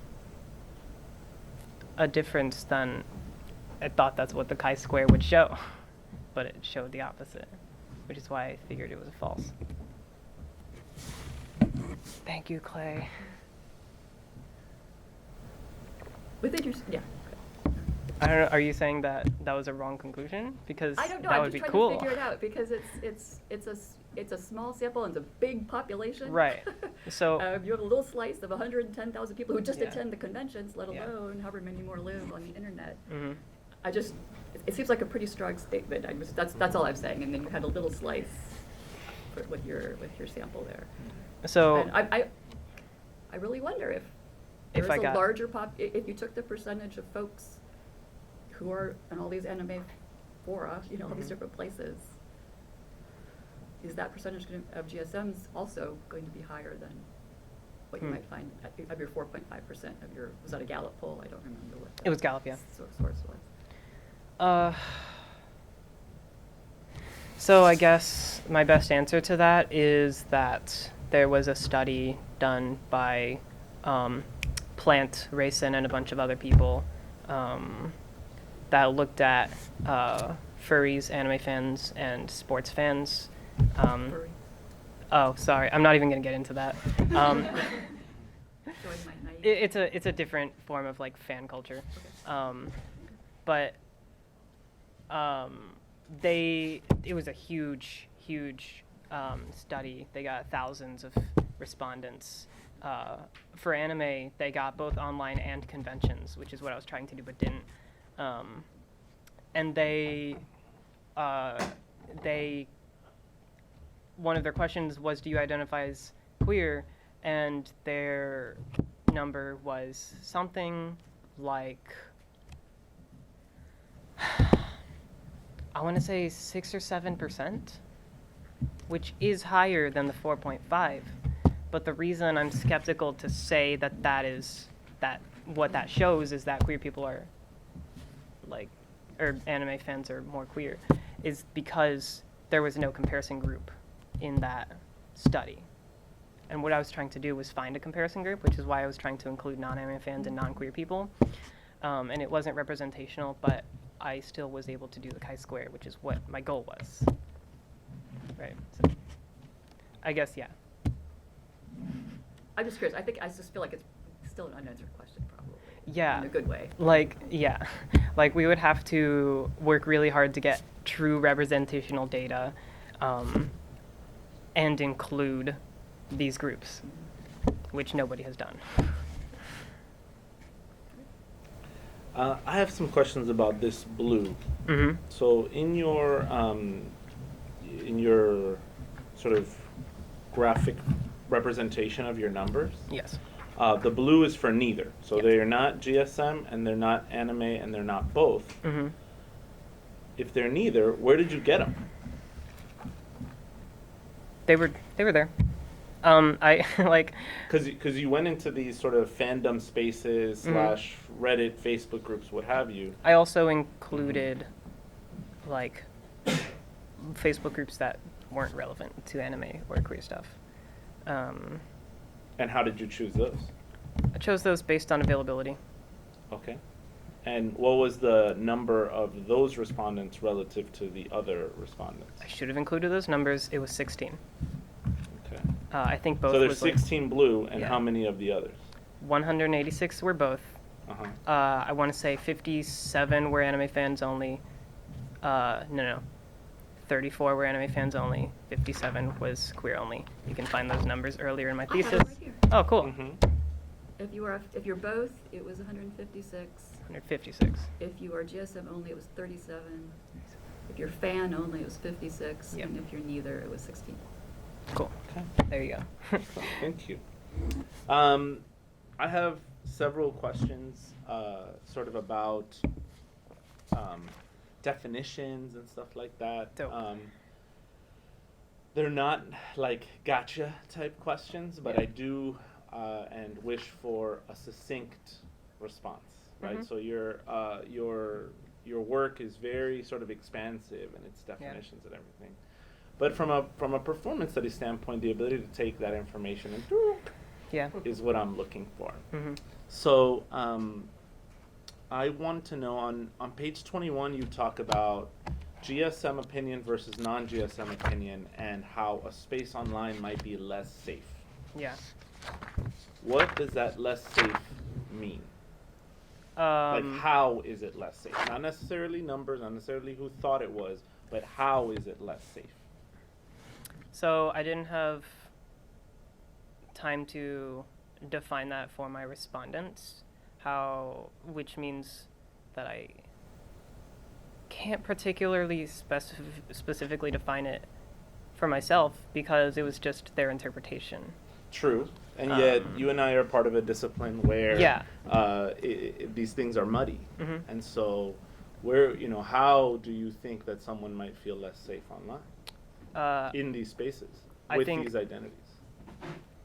a difference, then I thought that's what the chi-square would show, but it showed the opposite, which is why I figured it was false. Thank you, Clay. Within your, yeah. I don't know. Are you saying that was a wrong conclusion? Because I don't know. that I'm would just be trying cool. to figure it out because it's a small sample and it's a big population. Right. So you have a little slice of 110,000 people who just Yeah. attend the conventions, let Yeah. alone however many more live on the internet. mhm. It seems like a pretty strong statement. That's all I'm saying. And then you had a little slice with your sample there. So And I really wonder if If there's I a got- larger if you took the percentage of folks who are in all these anime fora, all these Mhm. different places, is that percentage of GSMs also going to be higher than what you Hmm. might find of your 4.5% of your, was that a Gallup poll? I don't remember what the It was Gallup, yeah. source was. So I guess my best answer to that is that there was a study done by Plant, Racin, and a bunch of other people that looked at furries, anime fans, and sports fans. Furry. Oh, sorry, I'm not even gonna get into that. Showing my naive. It's a different form of like fan culture, but it was a huge study. They got thousands of respondents. For anime, they got both online and conventions, which is what I was trying to do but didn't. And they one of their questions was, do you identify as queer? And their number was something like, I want to say 6 or 7%, which is higher than the 4.5. But the reason I'm skeptical to say that what that shows is that queer people are or anime fans are more queer, is because there was no comparison group in that study. And what I was trying to do was find a comparison group, which is why I was trying to include non-anime fans and non-queer people. And it wasn't representational, but I still was able to do the chi-square, which is what my goal was. Right. So I guess, yeah. I'm just curious. I just feel like it's still an unanswered question, probably. Yeah. In a good way. Yeah. Like, we would have to work really hard to get true representational data and include these groups, which nobody has done. I have some questions about this blue. Mm-hmm. So in your sort of graphic representation of your numbers, Yes. the blue is for neither. So Yes. they are not GSM and they're not anime and they're not both. Mm-hmm. If they're neither, where did you get them? They were there. I like. Because you went into these sort of fandom spaces slash Reddit, Facebook groups, what have you. I also included like Facebook groups that weren't relevant to anime or queer stuff. And how did you choose those? I chose those based on availability. Okay. And what was the number of those respondents relative to the other respondents? I should have included those numbers. It was 16. Okay. I think both. So there's was, like, 16 blue, and yeah. how many of the others? 186 were both. Uh-huh. I want to say 57 were anime fans only. No. 34 were anime fans only. 57 was queer only. You can find those numbers earlier in my I have it thesis. right here. Oh, cool. Mm-hmm. If you're both, it was 156. 156. If you are GSM only, it was 37. If you're fan only, it was 56. Yep. And if you're neither, it was 16. Cool. Okay. There you go. Thank you. I have several questions, sort of about definitions and stuff like that. Dope. They're not like gotcha type questions, but Yeah. I do and wish for a succinct response, right? Mhm. So your work is very sort of expansive in its definitions and everything. But from a performance study standpoint, the ability to take that information and Yeah. is what I'm looking for. Mm-hmm. So I want to know on page 21 you talk about GSM opinion versus non-GSM opinion and how a space online might be less safe. Yeah. What does that less safe mean? Like how is it less safe? Not necessarily numbers, not necessarily who thought it was, but how is it less safe? So I didn't have time to define that for my respondents, which means that I can't particularly specifically define it for myself because it was just their interpretation. True. And yet Um, you and I are part of a discipline where Yeah. these things are muddy. Mhm. And so how do you think that someone might feel less safe online in these spaces I with think- these identities?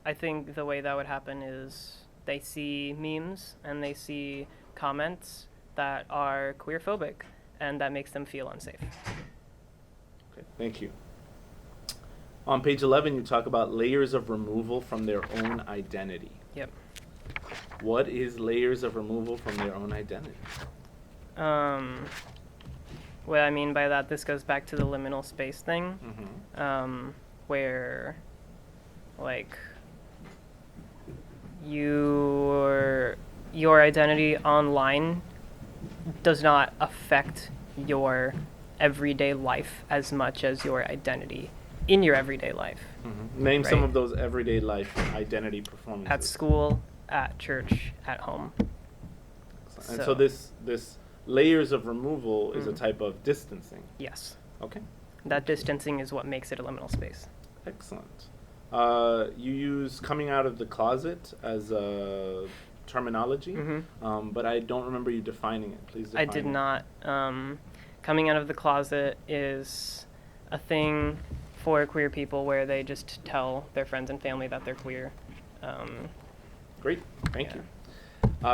I think the way that would happen is they see memes and they see comments that are queerphobic, and that makes them feel unsafe. Okay, thank you. On page 11, you talk about layers of removal from their own identity. Yep. What is layers of removal from their own identity? What I mean by that, this goes back to the liminal space thing, Mm-hmm. where, like, your identity online does not affect your everyday life as much as your identity in your everyday life. Mm-hmm. Name some Right. of those everyday life identity performances. At school, at church, at home. And so this layers of removal is a Mhm. type of distancing. Yes. Okay, That distancing is what makes it a liminal space. excellent. You use coming out of the closet as a terminology, Mhm. but I don't remember you defining it. Please I define did it. not. Coming out of the closet is a thing for queer people where they just tell their friends and family that they're queer. Great, thank Yeah.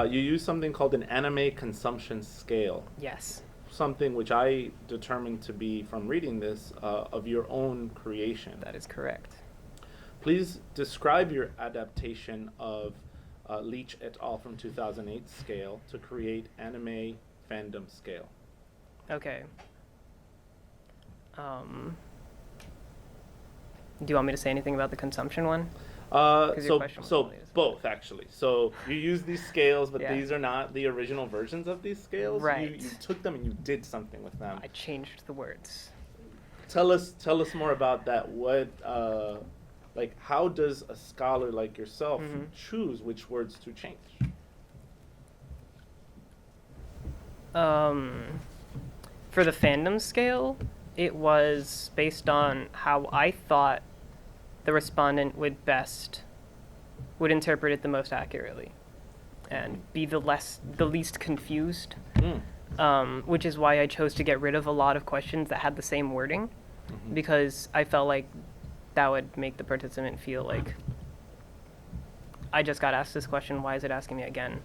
you. You use something called an anime consumption scale, Yes. something which I determined to be, from reading this, of your own creation. That is correct. Please describe your adaptation of Leach et al. From 2008 scale to create anime fandom scale. Okay. Do you want me to say anything about the consumption one? 'Cause your question was related to Both actually. So you use these scales, but Yeah. these are not the original versions of these scales. Right. You took them and you did something with them. I changed the words. Tell us more about that. What how does a scholar like yourself Mhm. choose which words to change? For the fandom scale, it was based on how I thought the respondent would interpret it the most accurately and be the least confused, which is why I chose to get rid of a lot of questions that had the same wording, Mhm. because I felt like that would make the participant feel like I just got asked this question. Why is it asking me again?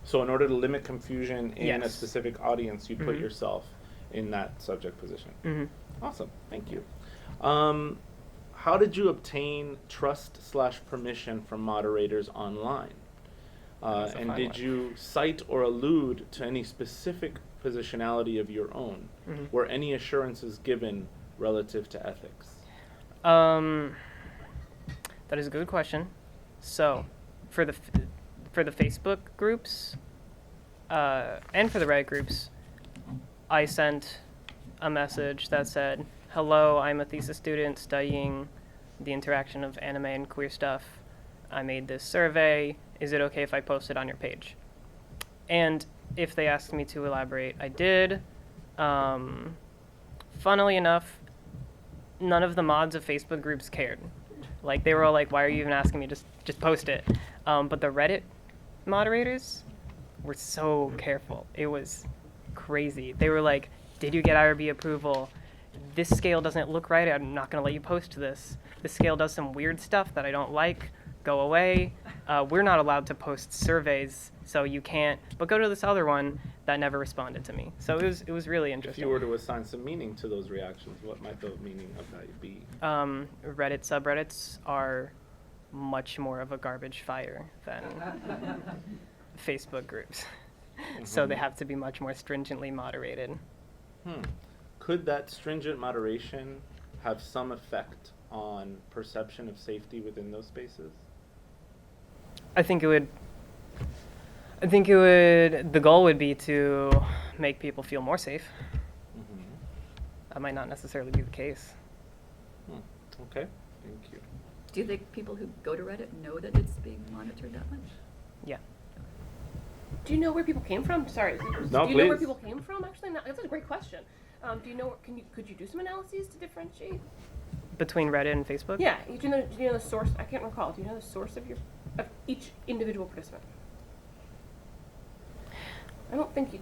So in order to limit confusion in a Yes. specific audience, you put Mhm. yourself in that subject position. Mhm. Awesome, thank you. How did you obtain trust/permission from moderators online? That's a And fun did one. you cite or allude to any specific positionality of your own? Mhm. Were any assurances given relative to ethics? That is a good question. So, for the Facebook groups, and for the Reddit groups, I sent a message that said, "Hello, I'm a thesis student studying the interaction of anime and queer stuff. I made this survey. Is it okay if I post it on your page?" And if they asked me to elaborate, I did. Funnily enough, none of the mods of Facebook groups cared. Like, they were all like, "Why are you even asking me? Just post it." But the Reddit moderators were so careful. It was crazy. They were like, "Did you get IRB approval? This scale doesn't look right. I'm not going to let you post this. This scale does some weird stuff that I don't like. Go away. We're not allowed to post surveys, so you can't. But go to this other one." That never responded to me. So it was really If interesting. you were to assign some meaning to those reactions, what might the meaning of that be? Reddit subreddits are much more of a garbage fire than Facebook groups. So they have to be much more stringently moderated. Could that stringent moderation have some effect on perception of safety within those spaces? I think it would. The goal would be to make people feel more safe. That might not necessarily be the case. Okay, thank you. Do you think people who go to Reddit know that it's being monitored that much? Yeah. Do you know where people came from? Sorry. No, do you know where please. people came from? Actually, that's a great question. Do you know? Could you do some analyses to differentiate? Between Reddit and Facebook? Yeah. Do you know the source? I can't recall. Do you know the source of each individual participant? I don't think you.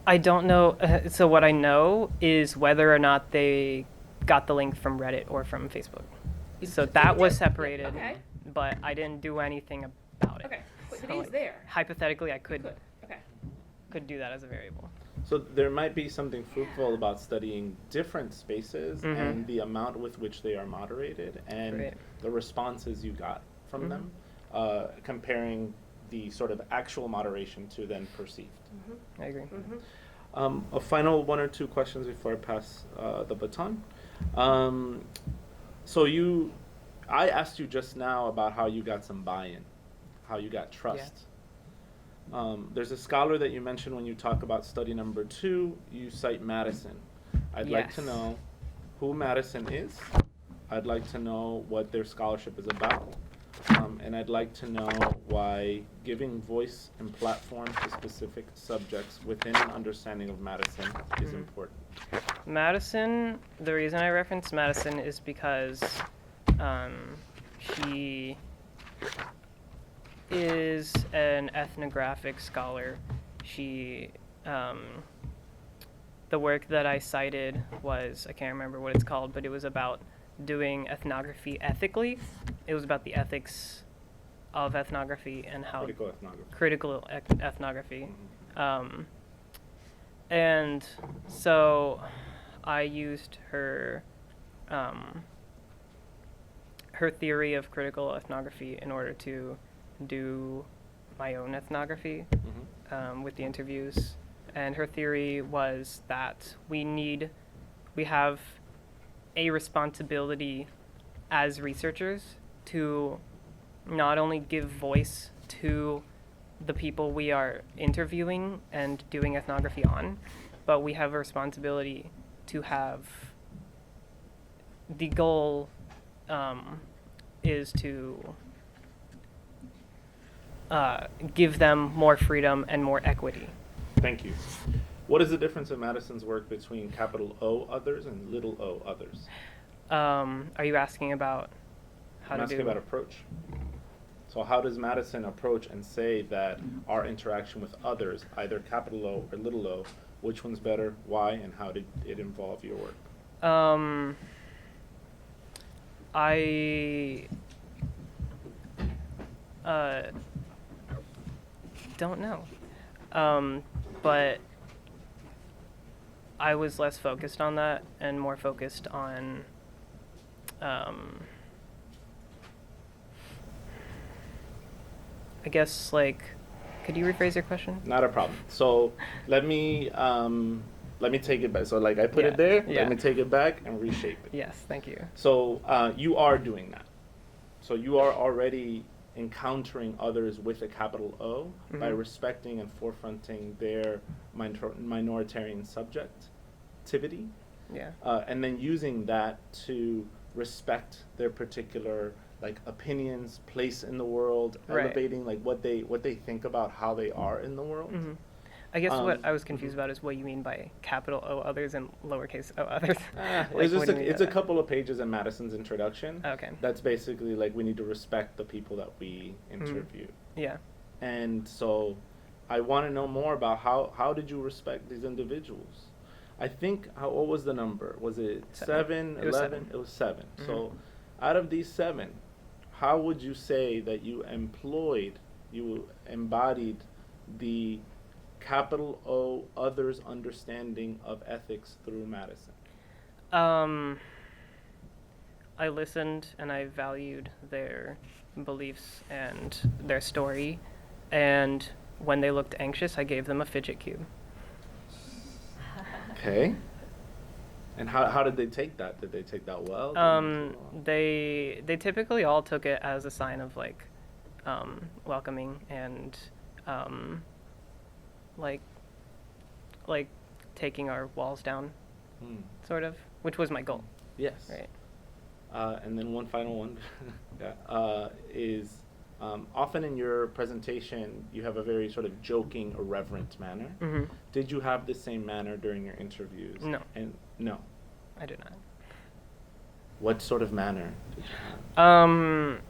I don't know. So what I know is whether or not they got the link from Reddit or from Facebook. So that was separated, Okay. but I didn't do anything about it. Okay. But So, it is like, there. Hypothetically, I Good. could Okay. do that as a variable. So there might be something fruitful about studying different spaces Mhm. and the amount with which they are moderated and Right. the responses you got from Mhm. them, comparing the sort of actual moderation to then perceived. I agree. A final one or two questions before I pass the baton. I asked you just now about how you got some buy-in, how you got trust. There's a scholar that you mentioned when you talk about study number 2, you cite Madison. I'd like to Yes. know who Madison is. I'd like to know what their scholarship is about. And I'd like to know why giving voice and platform to specific subjects within an understanding of Madison is important. Madison, the reason I reference Madison is because she is an ethnographic scholar. She, the work that I cited was, I can't remember what it's called, but it was about doing ethnography ethically. It was about the ethics of ethnography and how critical ethnography. And so I used her theory of critical ethnography in order to do my own ethnography with the interviews. And her theory was that we have a responsibility as researchers to not only give voice to the people we are interviewing and doing ethnography on, but we have a responsibility to have the goal is to give them more freedom and more equity. Thank you. What is the difference in Madison's work between capital O others and little o others? Are you asking about how I'm to asking do? about approach. So how does Madison approach and say that our interaction with others, either capital O or little o, which one's better, why, and how did it involve your work? Don't know. But I was less focused on that and more focused on I guess, like, could you rephrase your question? Not a problem. So let me take it back. So like I put it there. Yeah. Let me take it back and reshape it. Yes, thank you. So you are doing that. So you are already encountering others with a capital O by respecting and forefronting their minoritarian subjectivity, Yeah. and then using that to respect their particular like opinions, place in the world, Right. elevating like what they think about how they are in the world. Mm-hmm. I guess what I was confused about is what you mean by capital O others and lowercase o others. Like, It's what just do you mean it's by a that? couple of pages in Madison's introduction. Okay. That's basically like we need to respect the people that we interview. Yeah. And so I want to know more about how did you respect these individuals? I think, what was the number? Was it 7, It was 11? 7. It was 7. So out of these 7, how would you say that you embodied the capital O others understanding of ethics through Madison? I listened and I valued their beliefs and their story, and when they looked anxious, I gave them a fidget cube. Okay. And how did they take that? Did they take that well? They typically all took it as a sign of like welcoming and like taking our walls down, sort of, which was my goal. Yes. Right. And then one final one is often in your presentation you have a very sort of joking, irreverent manner. Mm-hmm. Did you have the same manner during your interviews? No. And no. I did not. What sort of manner did you have?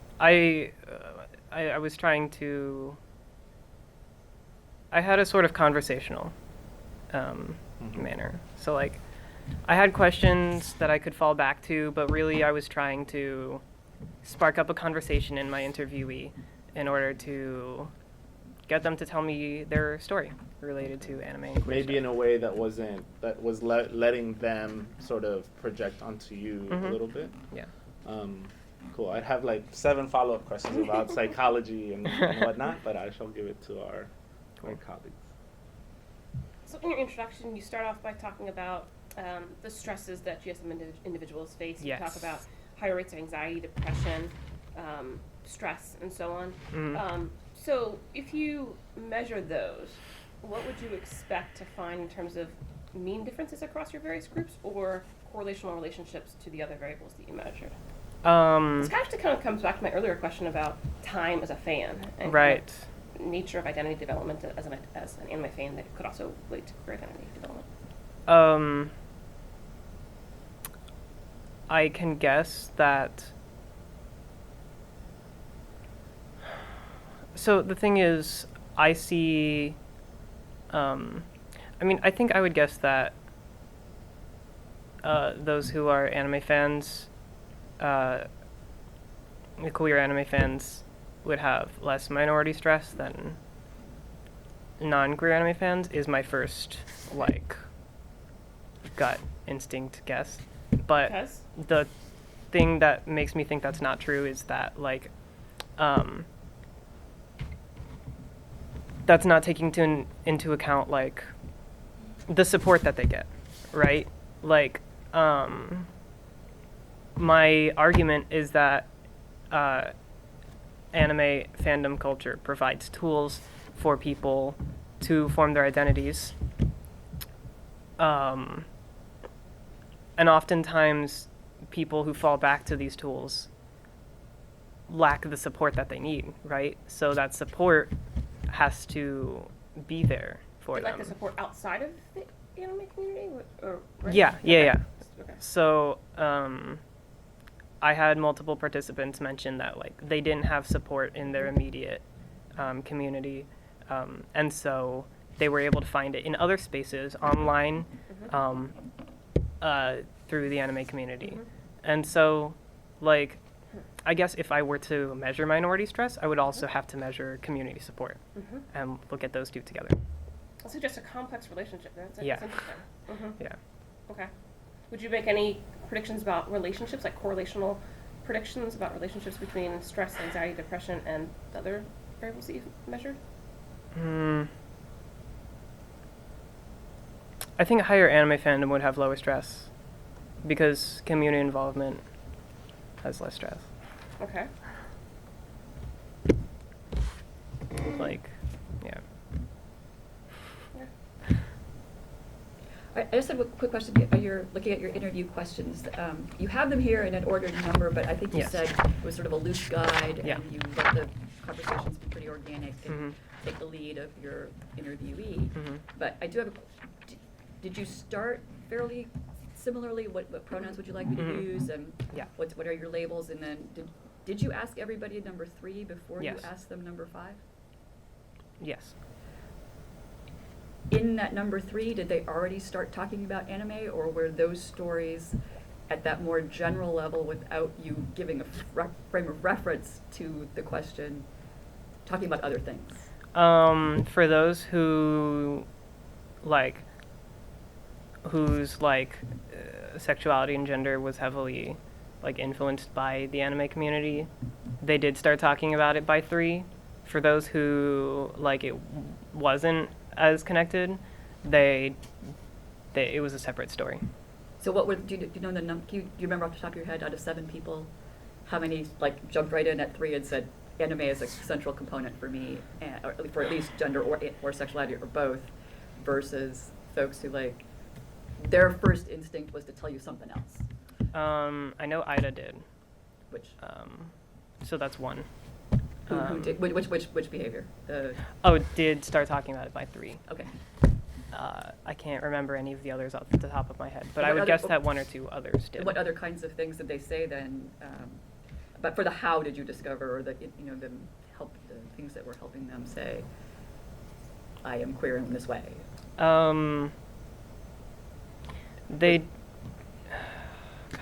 I was trying to. I had a sort of conversational manner. So like, I had questions that I could fall back to, but really I was trying to spark up a conversation in my interviewee in order to get them to tell me their story related to anime and queer Maybe stuff. in a way that was letting them sort of project onto you a little bit. Yeah. Cool. I'd have like 7 follow-up questions about psychology and whatnot, but I shall give it to our colleagues. So in your introduction, you start off by talking about the stresses that GSM individuals face. You Yes. talk about higher rates of anxiety, depression, stress, and so on. So if you measure those, what would you expect to find in terms of mean differences across your various groups or correlational relationships to the other variables that you measured? This actually kind of comes back to my earlier question about time as a fan and Right. kind of nature of identity development as an anime fan that could also relate to queer identity development. I can guess that. So the thing is, I see. I think I would guess that those who are anime fans, the queer anime fans, would have less minority stress than non-queer anime fans. Is my first like gut instinct guess, but Because? the thing that makes me think that's not true is that like that's not taking into account like the support that they get, right? Like my argument is that anime fandom culture provides tools for people to form their identities, and oftentimes people who fall back to these tools lack the support that they need, right? So that support has to be there for Would them. like the support outside of the anime community? Or right? Yeah. Okay. Okay. So I had multiple participants mention that like they didn't have support in their immediate community, and so they were able to find it in other spaces online through the anime community. And so like I guess if I were to measure minority stress, I would also have to measure community support and look at those two together. Also, just a complex relationship. That's Yeah. interesting. Yeah. Okay. Would you make any predictions about relationships, like correlational predictions about relationships between stress, anxiety, depression, and the other variables that you've measured? I think a higher anime fandom would have lower stress because community involvement has less stress. Okay. Like, yeah. I just have a quick question. You're looking at your interview questions. You have them here in an ordered number, but I think you Yes. said it was sort of a loose guide, Yeah. and you let the conversations be pretty organic and Mhm. take the lead of your interviewee. Mhm. But I do have did you start fairly similarly? What pronouns would you like me to Mhm. use, and Yeah. what are your labels? And then did you ask everybody number 3 before Yes. you asked them number 5? Yes. In that number 3, did they already start talking about anime, or were those stories at that more general level without you giving a frame of reference to the question, talking about other things? For those who, whose sexuality and gender was heavily influenced by the anime community, they did start talking about it by 3. For those who it wasn't as connected, it was a separate story. So what would do you know the number? Do you remember off the top of your head, out of 7 people, how many jumped right in at 3 and said anime is a central component for me, or for at least gender or sexuality or both, versus folks who their first instinct was to tell you something else, I know Ida did. which So that's one. who did which behavior? Did start talking about it by 3. Okay. I can't remember any of the others off the top of my head, but And I what would other- guess that 1 or 2 others did. And what other kinds of things did they say then? But for the how did you discover, or the things that were helping them say, I am queer in this way? They,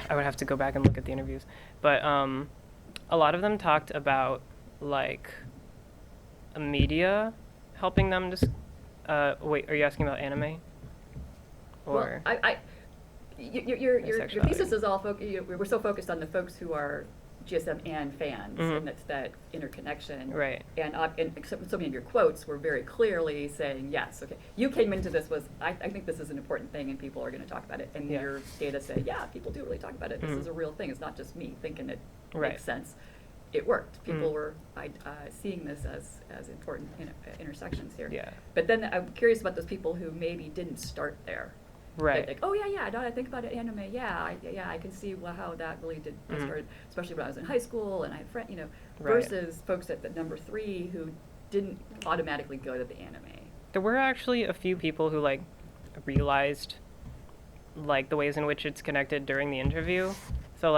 I would have to go back and look at the interviews, but a lot of them talked about media helping them wait, are you asking about anime? Or Well, your sexuality? thesis is all we're so focused on the folks who are GSM and fans, Mhm. and that's that interconnection. Right. And except so many of your quotes were very clearly saying, yes, okay, you came into this I think this is an important thing and people are going to talk about it. And Yeah. your data say, yeah, people do really talk about it. This Mhm. is a real thing. It's not just me thinking it Right. makes sense. It worked. People Mhm. were seeing this as important intersections here. Yeah. But then I'm curious about those people who maybe didn't start there. Right. Oh yeah. Now I think about it, anime. Yeah, I can see how that really did Mhm. start, especially when I was in high school and I had friends, Right. versus folks at the number 3 who didn't automatically go to the anime. There were actually a few people who realized the ways in which it's connected during the interview. So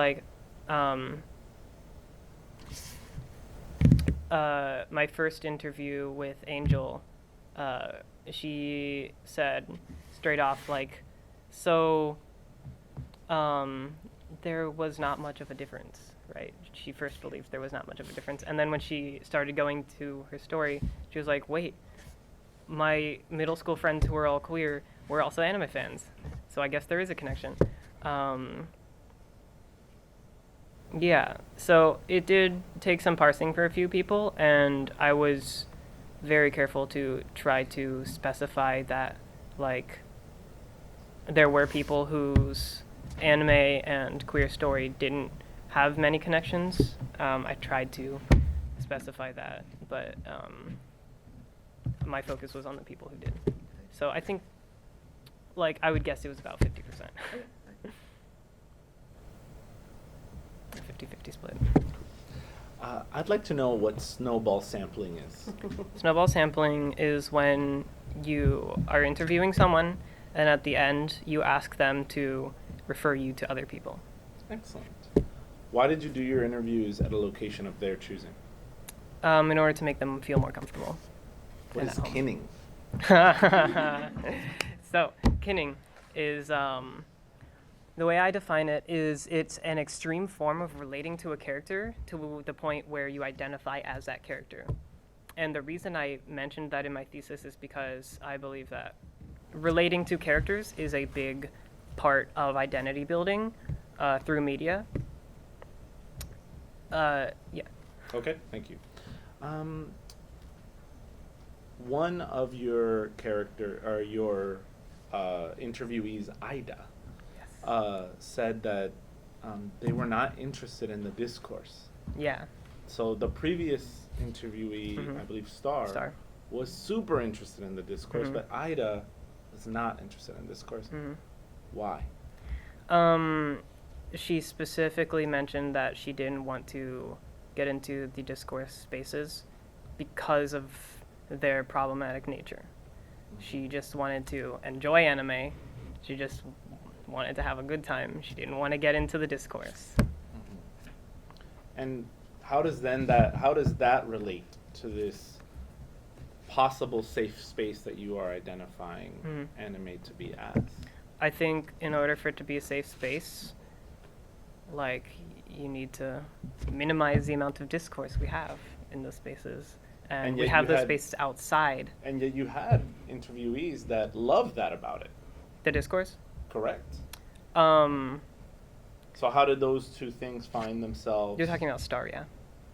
my first interview with Angel, she said straight off there was not much of a difference, right? She first believed there was not much of a difference, and then when she started going to her story, she was like, wait, my middle school friends who were all queer were also anime fans, so I guess there is a connection. Yeah, so it did take some parsing for a few people, and I was very careful to try to specify that there were people whose anime and queer story didn't have many connections. I tried to specify that, but my focus was on the people who did. So I think, I would guess it was about 50%. 50-50 split. I'd like to know what snowball sampling is. Snowball sampling is when you are interviewing someone, and at the end, you ask them to refer you to other people. Excellent. Why did you do your interviews at a location of their choosing? In order to make them feel more comfortable. What is kinning? So, kinning is The way I define it is it's an extreme form of relating to a character to the point where you identify as that character. And the reason I mentioned that in my thesis is because I believe that relating to characters is a big part of identity building through media. Yeah. Okay, thank you. One of your character or your interviewees, Ida, said that they were not interested in the discourse. Yeah. So the previous interviewee, I believe Star, was super interested in the discourse, but Ida was not interested in discourse. Why? She specifically mentioned that she didn't want to get into the discourse spaces because of their problematic nature. She just wanted to enjoy anime. She just wanted to have a good time. She didn't want to get into the discourse. And how does that relate to this possible safe space that you are identifying anime to be as? I think in order for it to be a safe space, like, you need to minimize the amount of discourse we have in those spaces. And we have those spaces outside. And yet you had interviewees that loved that about it. The discourse? Correct. So how did those two things find themselves? You're talking about Star, yeah?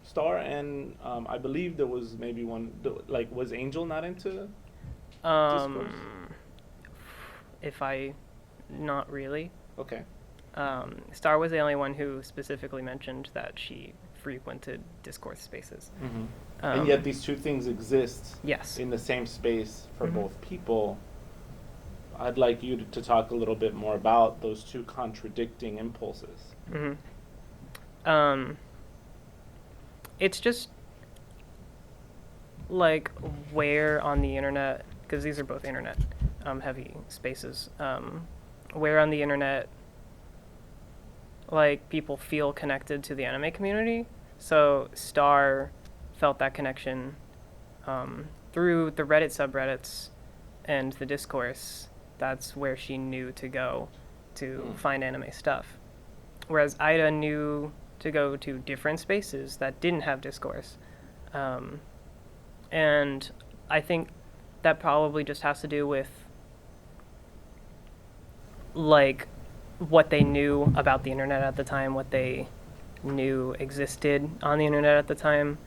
Star and I believe there was maybe one, like, was Angel not into discourse? Not really. Okay. Star was the only one who specifically mentioned that she frequented discourse spaces. And yet these two things exist Yes. in the same space for both people. I'd like you to talk a little bit more about those two contradicting impulses. It's just like where on the internet, because these are both internet heavy spaces, where on the internet like people feel connected to the anime community. So Star felt that connection through the Reddit subreddits and the discourse. That's where she knew to go to find anime stuff. Whereas Ida knew to go to different spaces that didn't have discourse. And I think that probably just has to do with like what they knew about the internet at the time, what they knew existed on the internet at the time.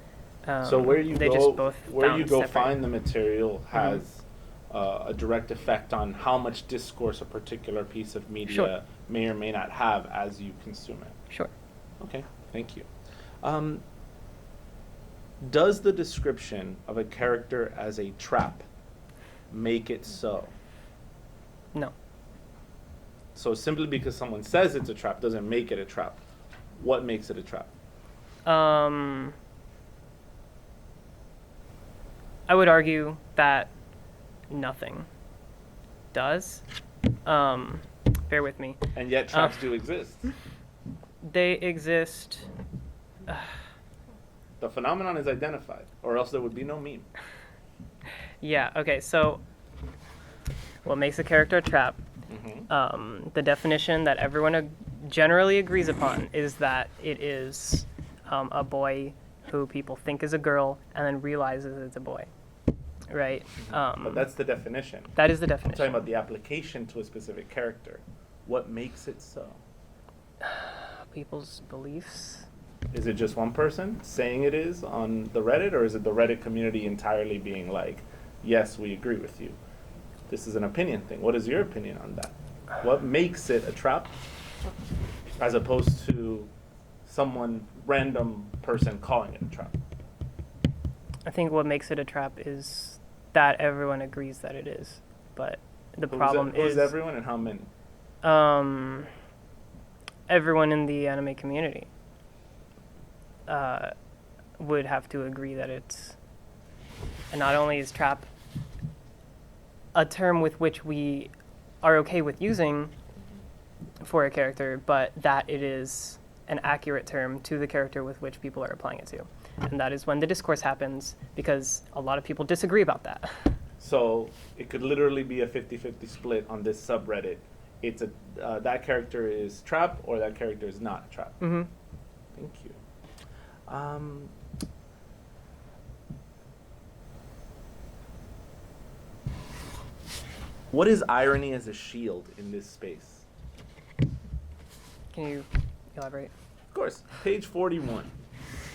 So where you they go, just both where you found go separate. find the material has a direct effect on how much discourse a particular piece of media Sure. may or may not have as you consume it. Sure. Okay, thank you. Does the description of a character as a trap make it so? No. So simply because someone says it's a trap doesn't make it a trap. What makes it a trap? I would argue that nothing does. Bear with me. And yet traps do exist. They exist. The phenomenon is identified, or else there would be no meme. Yeah, okay, so what makes a character a trap? The definition that everyone generally agrees upon is that it is a boy who people think is a girl and then realizes it's a boy, right? But that's the definition. That is the I'm definition. talking about the application to a specific character. What makes it so? People's beliefs. Is it just one person saying it is on the Reddit, or is it the Reddit community entirely being like, yes, we agree with you? This is an opinion thing. What is your opinion on that? What makes it a trap as opposed to someone, random person calling it a trap? I think what makes it a trap is that everyone agrees that it is. But the problem Who's is everyone and how many? Everyone in the anime community would have to agree that it's, and not only is trap a term with which we are okay with using for a character, but that it is an accurate term to the character with which people are applying it to. And that is when the discourse happens, because a lot of people disagree about that. So it could literally be a 50-50 split on this subreddit it's that character is trap or that character is not trap. Mm-hmm. Thank you. What is irony as a shield in this space? Can you elaborate? Of course, page 41.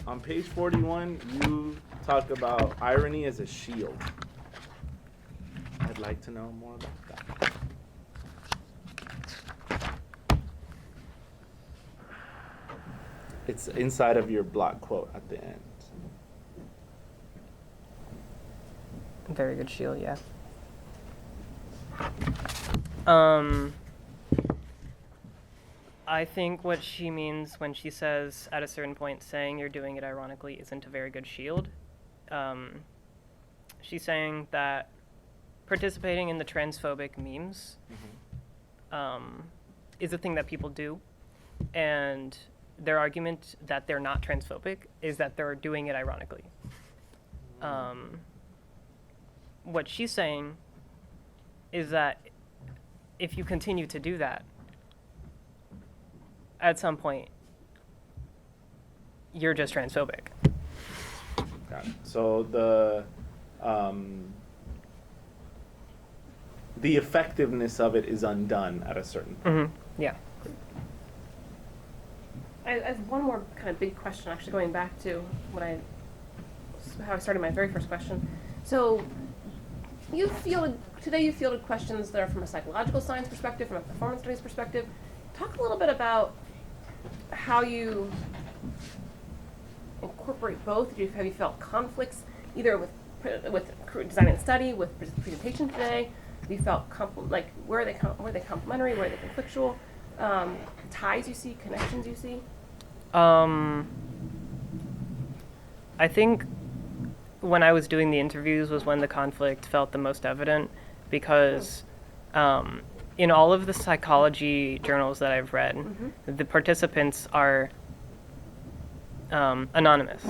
On page 41, you talk about irony as a shield. I'd like to know more about that. It's inside of your block quote at the end. Very good shield, yeah. I think what she means when she says, at a certain point, saying you're doing it ironically isn't a very good shield. She's saying that participating in the transphobic memes is a thing that people do, and their argument that they're not transphobic is that they're doing it ironically. What she's saying is that if you continue to do that, at some point, you're just transphobic. Got it. So the effectiveness of it is undone at a certain point. Mm-hmm. Yeah. I have one more kind of big question, actually, going back to how I started my very first question. So, you fielded questions that are from a psychological science perspective, from a performance studies perspective. Talk a little bit about how you incorporate both. Have you felt conflicts either with design and study, with presentation today? Have you felt where are they complementary, where are they conflictual? Ties you see, connections you see? I think when I was doing the interviews was when the conflict felt the most evident, because in all of the psychology journals that I've read, the participants are anonymous.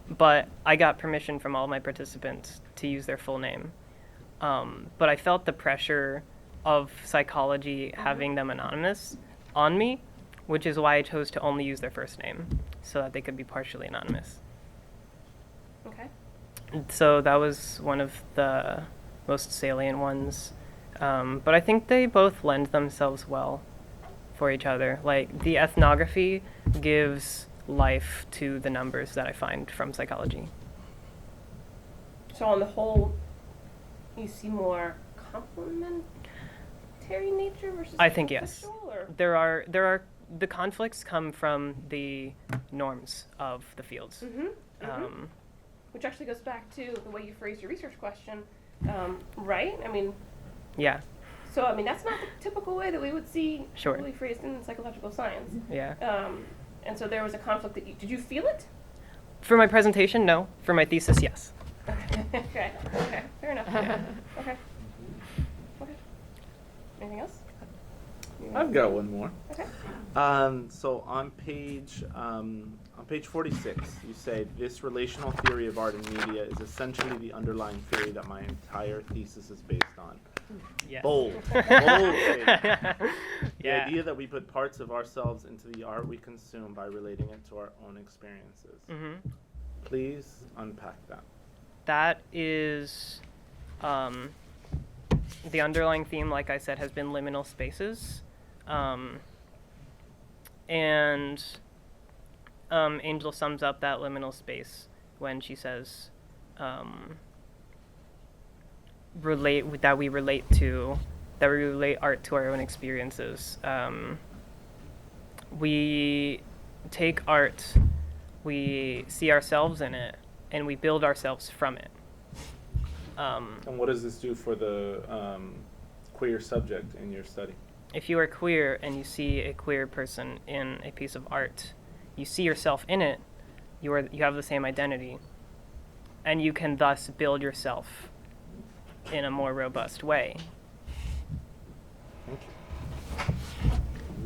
But I got permission from all my participants to use their full name. But I felt the pressure of psychology having them anonymous on me, which is why I chose to only use their first name, so that they could be partially anonymous. Okay. So that was one of the most salient ones. But I think they both lend themselves well for each other. Like, the ethnography gives life to the numbers that I find from psychology. So on the whole, you see more complementary nature versus I think yes. conflictual, or? There are the conflicts come from the norms of the fields. Which actually goes back to the way you phrased your research question, right? I mean, Yeah. so I mean that's not the typical way that we would see Sure. really phrased in psychological science. Yeah. And so there was a conflict that did you feel it? For my presentation, no. For my thesis, yes. Okay, fair enough. Yeah. Okay. Anything else? I've got one more. Okay. So on page 46, you say this relational theory of art and media is essentially the underlying theory that my entire thesis is based on. Yes. Bold statement. The Yeah. idea that we put parts of ourselves into the art we consume by relating it to our own experiences. Please unpack that. That is the underlying theme, like I said, has been liminal spaces. And Angel sums up that liminal space when she says we relate art to our own experiences. We take art, we see ourselves in it, and we build ourselves from it. And what does this do for the queer subject in your study? If you are queer and you see a queer person in a piece of art, you see yourself in it, you have the same identity, and you can thus build yourself in a more robust way. Thank you.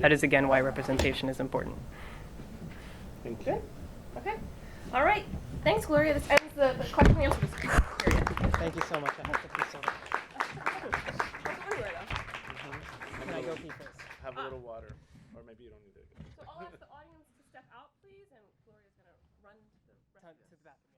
That is, again, why representation is important. Thank you. Good. Okay. All right. Thanks, Gloria. This ends the question and answer period. Thank you so much. I have to pee so much. Can I go have a little water, or maybe you don't need it. So I'll ask the audience to step out, please, and Gloria's gonna run to the rescue. To the bathroom.